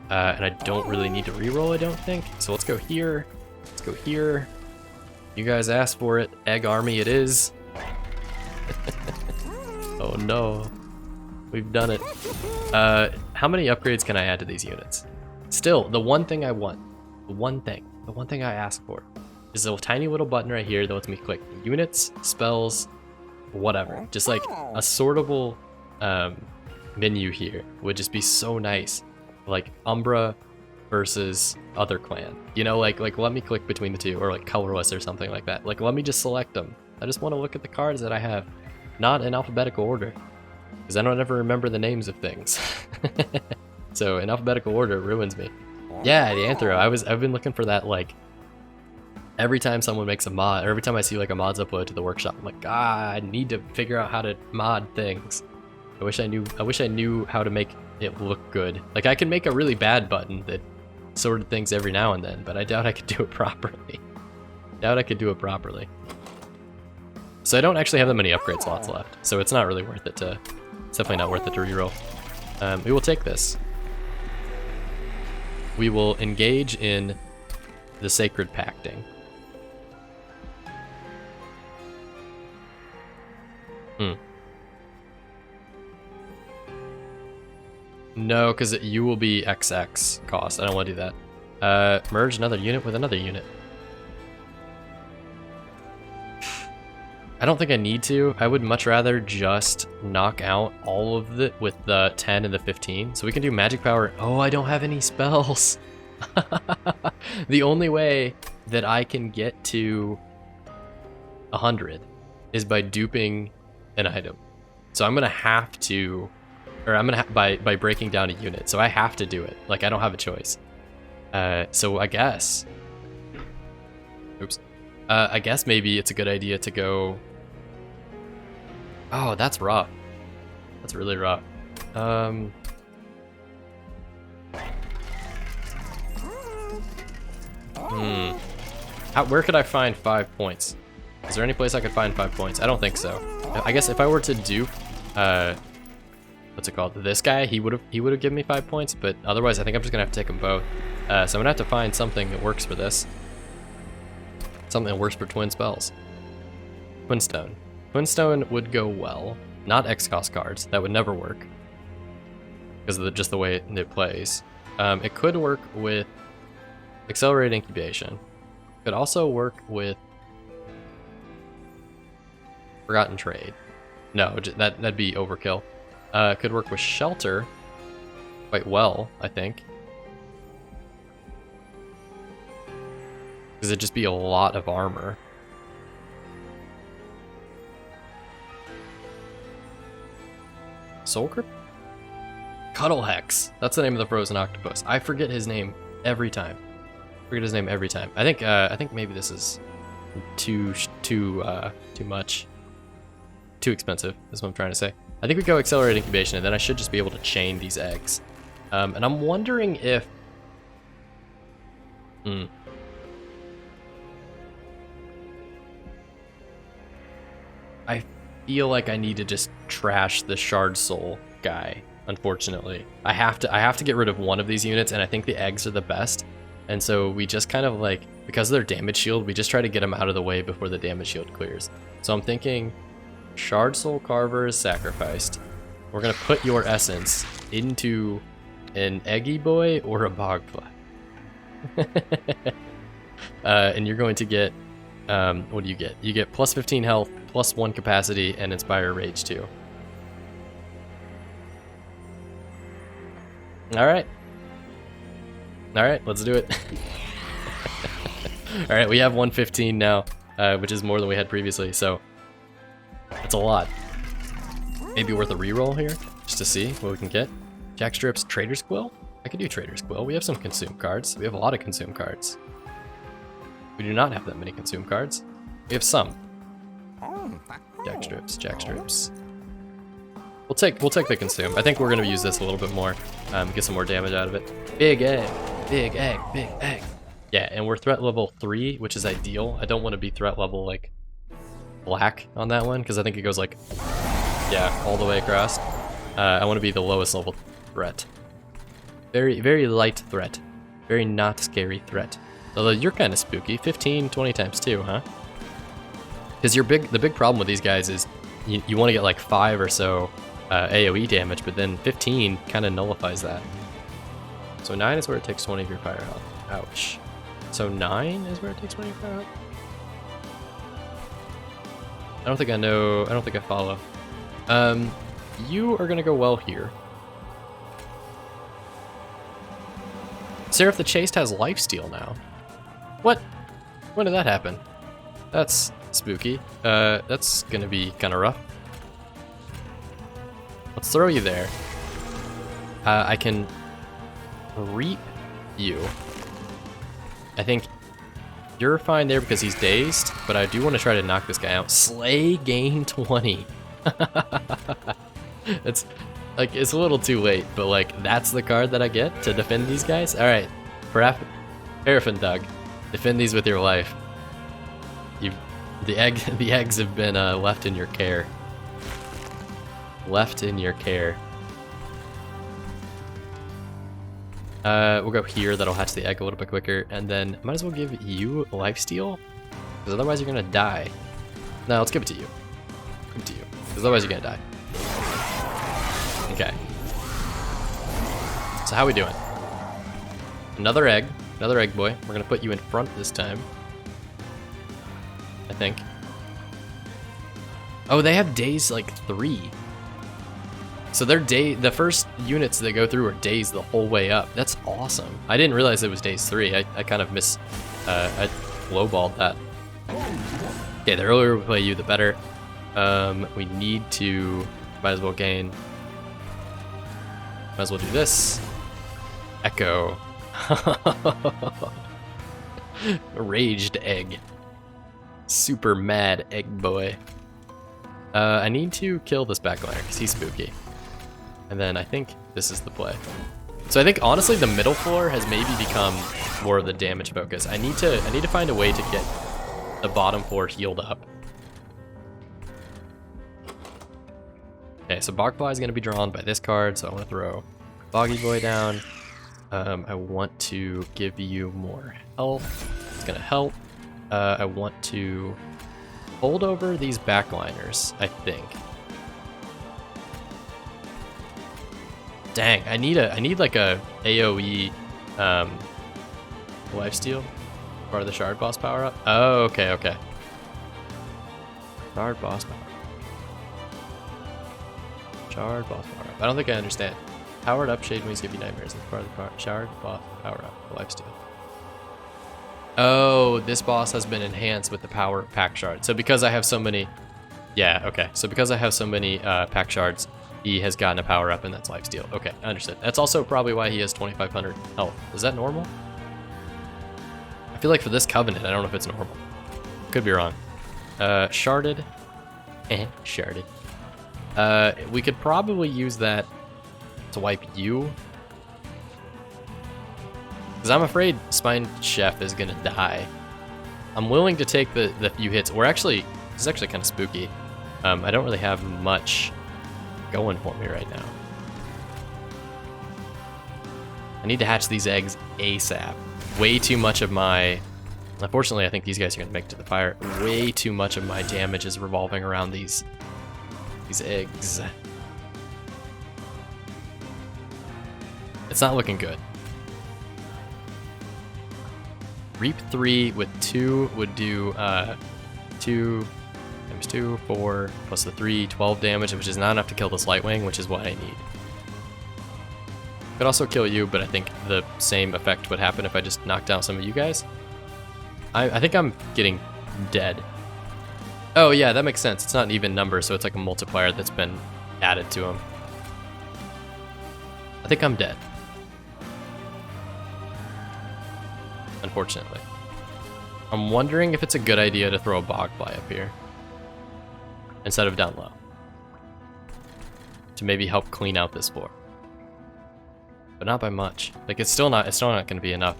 And I don't really need to reroll, I don't think. So let's go here. Let's go here. You guys asked for it. Egg Army it is. Oh no. We've done it. How many upgrades can I add to these units? Still, the one thing I want, the one thing I ask for is a tiny little button right here that lets me click units, spells, whatever. Just like a sortable menu here would just be so nice. Like Umbra versus other clan. You know, like let me click between the two, or like colorless or something like that. Like let me just select them. I just want to look at the cards that I have, not in alphabetical order, because I don't ever remember the names of things. So in alphabetical order ruins me. Yeah, the Anthro. I've been looking for that, like every time someone makes a mod, or every time I see like a mods upload to the workshop, I'm like, I need to figure out how to mod things. I wish I knew how to make it look good. Like I can make a really bad button that sorted things every now and then, but I doubt I could do it properly. So I don't actually have that many upgrade slots left, so it's not really worth it to. It's definitely not worth it to reroll. We will take this. We will engage in the sacred pacting. No, because you will be XX cost. I don't want to do that. Merge another unit with another unit. I don't think I need to. I would much rather just knock out all of it with the 10 and the 15. So we can do magic power. Oh, I don't have any spells. The only way that I can get to 100 is by duping an item. So I'm gonna have to, or I'm gonna by breaking down a unit. So I have to do it. Like I don't have a choice. So I guess. Oops. I guess maybe it's a good idea to go. Oh, that's rough. That's really rough. Where could I find 5 points? Is there any place I could find 5 points? I don't think so. I guess if I were to dupe, what's it called? This guy, he would have given me 5 points, but otherwise I think I'm just gonna have to take them both. So I'm gonna have to find something that works for this. Something that works for twin spells. Twinstone. Twinstone would go well. Not X-cost cards. That would never work. Because of just the way it plays. It could work with Accelerate Incubation. Could also work with Forgotten Trade. No, that'd be overkill. Could work with Shelter quite well, I think. Because it'd just be a lot of armor. Soul Grip? Cuddle Hex. That's the name of the frozen octopus. I forget his name every time. I think maybe this is too much. Too expensive, is what I'm trying to say. I think we go Accelerate Incubation, and then I should just be able to chain these eggs. And I'm wondering if... I feel like I need to just trash the Shard Soul guy, unfortunately. I have to get rid of one of these units, and I think the eggs are the best. And so we just kind of like, because of their damage shield, we just try to get them out of the way before the damage shield clears. So I'm thinking Shard Soul Carver is sacrificed. We're gonna put your essence into an Eggy Boy or a Bogfly. And you're going to get, what do you get? You get plus 15 health, plus 1 capacity, and Inspire Rage 2. Alright, let's do it. Alright, we have 115 now, which is more than we had previously, so that's a lot. Maybe worth a reroll here, just to see what we can get. Jackstrip's Trader's Quill? I could do Trader's Quill. We have some consume cards. We have a lot of consume cards. We do not have that many consume cards. We have some. Jackstrips. We'll take the consume. I think we're gonna use this a little bit more. Get some more damage out of it. Big egg. Yeah, and we're threat level 3, which is ideal. I don't want to be threat level like black on that one, because I think it goes like, yeah, all the way across. I want to be the lowest level threat. Very, very light threat. Very not scary threat. Although you're kind of spooky. 15, 20 times 2, huh? Because the big problem with these guys is you want to get like 5 or so AoE damage, but then 15 kind of nullifies that. So 9 is where it takes 20 of your fire health. Ouch. So 9 is where it takes 20 of your fire health? I don't think I know. I don't think I follow. You are gonna go well here. Seraph the Chaste has Lifesteal now. What? When did that happen? That's spooky. That's gonna be kind of rough. Let's throw you there. I can reap you. I think you're fine there because he's dazed, but I do want to try to knock this guy out. Slay, gain 20. It's like, it's a little too late, but like, that's the card that I get to defend these guys. All right, Paraffin Dog, defend these with your life. The eggs have been left in your care. Left in your care. We'll go here. That'll hatch the egg a little bit quicker, and then might as well give you Lifesteal, because otherwise you're gonna die. No, let's give it to you. Give it to you, because otherwise you're gonna die. Okay. So how we doing? Another egg boy. We're gonna put you in front this time, I think. Oh, they have days like 3. So the first units that go through are days the whole way up. That's awesome. I didn't realize it was days 3. I kind of I lowballed that. Okay, the earlier we play you, the better. We need to, might as well gain. Might as well do this. Echo. Raged egg. Super mad egg boy. I need to kill this backliner because he's spooky. And then I think this is the play. So I think honestly the middle floor has maybe become more of the damage focus. I need to find a way to get the bottom floor healed up. Okay, so Bogfly is going to be drawn by this card, so I want to throw Boggy Boy down. I want to give you more health. It's going to help. I want to hold over these backliners, I think. Dang, I need like a AoE lifesteal or the shard boss power up. Oh, okay. Shard boss power up. Shard boss power up. I don't think I understand. Powered up shade wings give you nightmares. That's part of the shard boss power up lifesteal. Oh, this boss has been enhanced with the power of Pact Shard. So because I have so many, yeah, okay. So because I have so many Pact Shards, he has gotten a power up, and that's Lifesteal. Okay, I understood. That's also probably why he has 2,500 health. Is that normal? I feel like for this Covenant, I don't know if it's normal. Could be wrong. Sharded. Sharded. We could probably use that to wipe you. Because I'm afraid Spine Chef is going to die. I'm willing to take the few hits. This is actually kind of spooky. I don't really have much going for me right now. I need to hatch these eggs ASAP. Way too much of my... Unfortunately, I think these guys are going to make it to the fire. Way too much of my damage is revolving around these eggs. It's not looking good. Reap 3 with 2 would do 2 times 2, 4, plus the 3, 12 damage, which is not enough to kill this Lightwing, which is what I need. Could also kill you, but I think the same effect would happen if I just knocked down some of you guys. I think I'm getting dead. Oh yeah, that makes sense. It's not an even number, so it's like a multiplier that's been added to him. I think I'm dead. Unfortunately. I'm wondering if it's a good idea to throw a Bogfly up here instead of down low to maybe help clean out this floor, but not by much. Like it's still not going to be enough.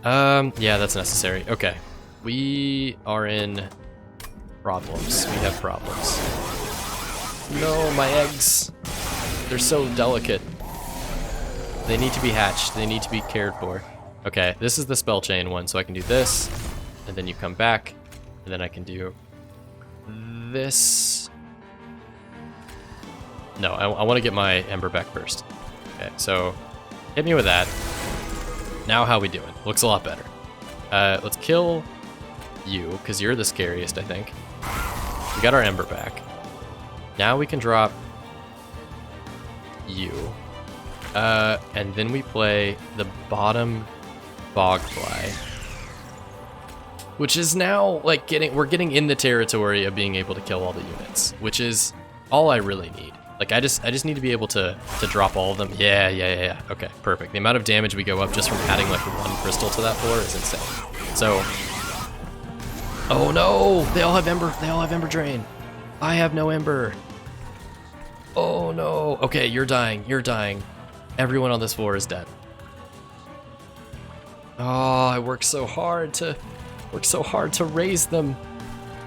Yeah, that's necessary. Okay, we are in problems. We have problems. No, my eggs. They're so delicate. They need to be hatched. They need to be cared for. Okay, this is the spell chain one, so I can do this, and then you come back, and then I can do this. No, I want to get my Ember back first. Okay, so hit me with that. Now how we doing? Looks a lot better. Let's kill you, because you're the scariest, I think. We got our Ember back. Now we can drop you. And then we play the bottom Bogfly, which is now like we're getting in the territory of being able to kill all the units, which is all I really need. Like I just need to be able to drop all of them. Yeah. Okay, perfect. The amount of damage we go up just from adding like one crystal to that floor is insane. So, oh no, they all have ember. They all have ember drain. I have no ember. Oh no. Okay, you're dying. You're dying. Everyone on this floor is dead. Oh, I worked so hard to raise them.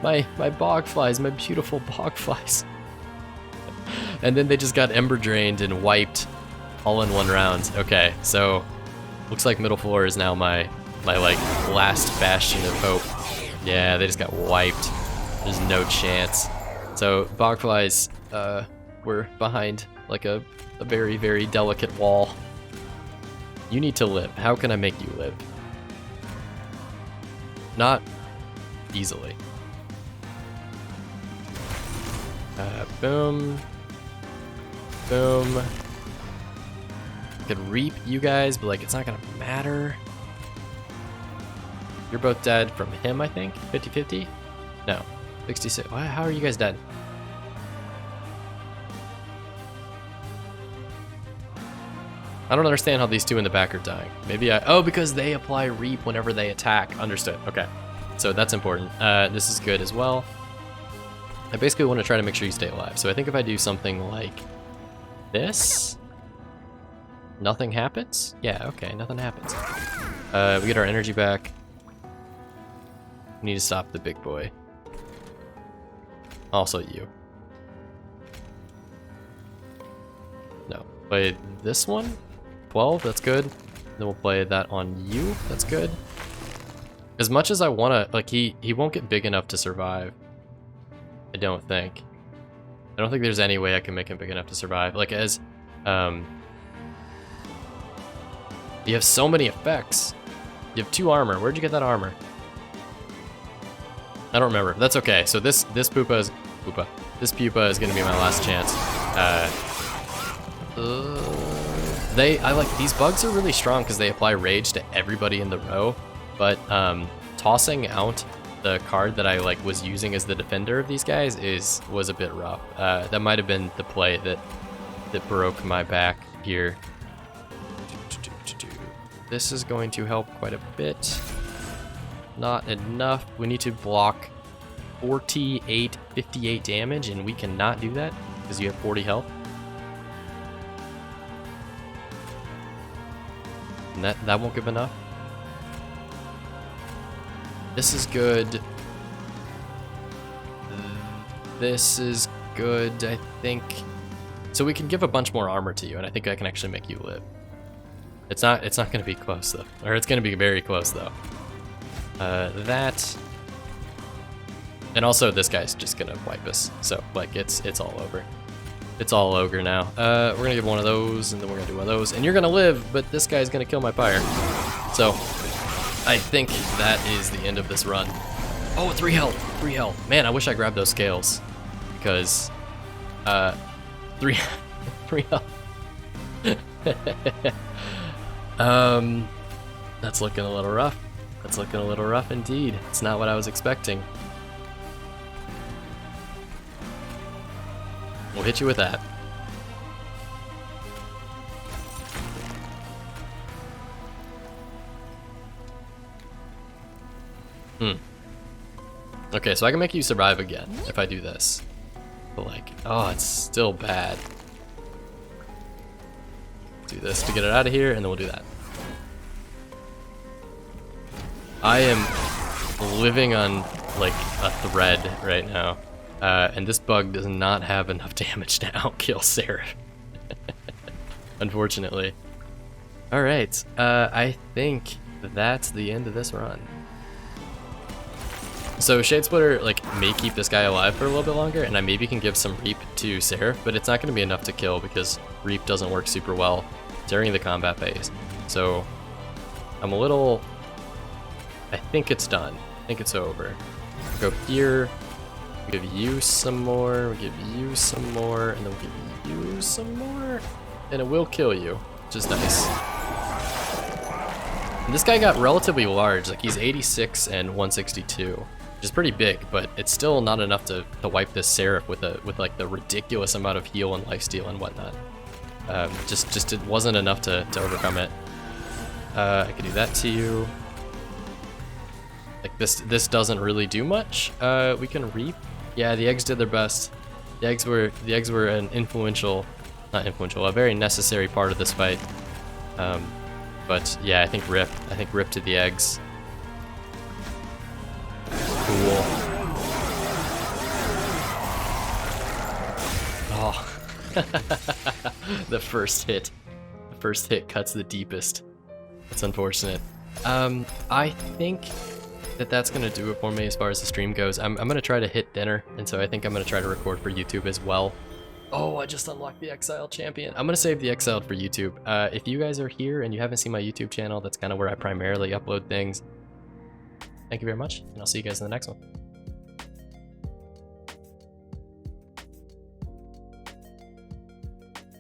My bogflies, my beautiful bogflies. And then they just got ember drained and wiped all in one round. Okay, so looks like middle floor is now my like last bastion of hope. Yeah, they just got wiped. There's no chance. So bogflies were behind like a very, very delicate wall. You need to live. How can I make you live? Not easily. Boom. Boom. I could reap you guys, but like it's not gonna matter. You're both dead from him, I think. 50-50? No. 66. How are you guys dead? I don't understand how these two in the back are dying. Maybe oh, because they apply reap whenever they attack. Understood. Okay. So that's important. This is good as well. I basically want to try to make sure you stay alive. So I think if I do something like this, nothing happens? Yeah, okay, nothing happens. We get our energy back. We need to stop the big boy. Also you. No. Play this one. 12, that's good. Then we'll play that on you, that's good. As much as I wanna, like he won't get big enough to survive. I don't think. I don't think there's any way I can make him big enough to survive. Like as, you have so many effects. You have 2 armor, where'd you get that armor? I don't remember, that's okay. So this pupa is gonna be my last chance. I like, these bugs are really strong because they apply rage to everybody in the row, but tossing out the card that I like was using as the defender of these guys was a bit rough. That might have been the play that broke my back here. This is going to help quite a bit. Not enough. We need to block 58 damage, and we cannot do that because you have 40 health. And that won't give enough. This is good. This is good, I think. So we can give a bunch more armor to you, and I think I can actually make you live. It's not gonna be close though. Or it's gonna be very close though. That. And also this guy's just gonna wipe us. So like it's all over. It's all ogre now. We're gonna give one of those, and then we're gonna do one of those, and you're gonna live, but this guy's gonna kill my pyre. So I think that is the end of this run. Oh, 3 health, 3 health. Man, I wish I grabbed those scales, because 3 health. That's looking a little rough. That's looking a little rough indeed. It's not what I was expecting. We'll hit you with that. Okay, so I can make you survive again if I do this. But like, oh, it's still bad. Do this to get it out of here, and then we'll do that. I am living on like a thread right now. And this bug does not have enough damage to outkill Siren. Unfortunately. Alright, I think that's the end of this run. So Shadesplitter like may keep this guy alive for a little bit longer, and I maybe can give some Reap to Seraph, but it's not going to be enough to kill because Reap doesn't work super well during the combat phase. So I'm a little... I think it's done. I think it's over. Go here. We give you some more, we give you some more, and then we'll give you some more. and it will kill you, which is nice. And this guy got relatively large, like he's 86 and 162, which is pretty big, but it's still not enough to wipe this Seraph with like the ridiculous amount of heal and lifesteal and whatnot. Just it wasn't enough to overcome it. I could do that to you. Like this doesn't really do much. We can reap. Yeah, the eggs did their best. The eggs were an a very necessary part of this fight. But yeah, I think rip to the eggs. Cool. Oh. The first hit cuts the deepest. That's unfortunate. I think that's gonna do it for me as far as the stream goes. I'm gonna try to hit dinner, and so I think I'm gonna try to record for YouTube as well. Oh, I just unlocked the Exile champion. I'm gonna save the Exile for YouTube. If you guys are here and you haven't seen my YouTube channel, that's kind of where I primarily upload things. Thank you very much, and I'll see you guys in the next one.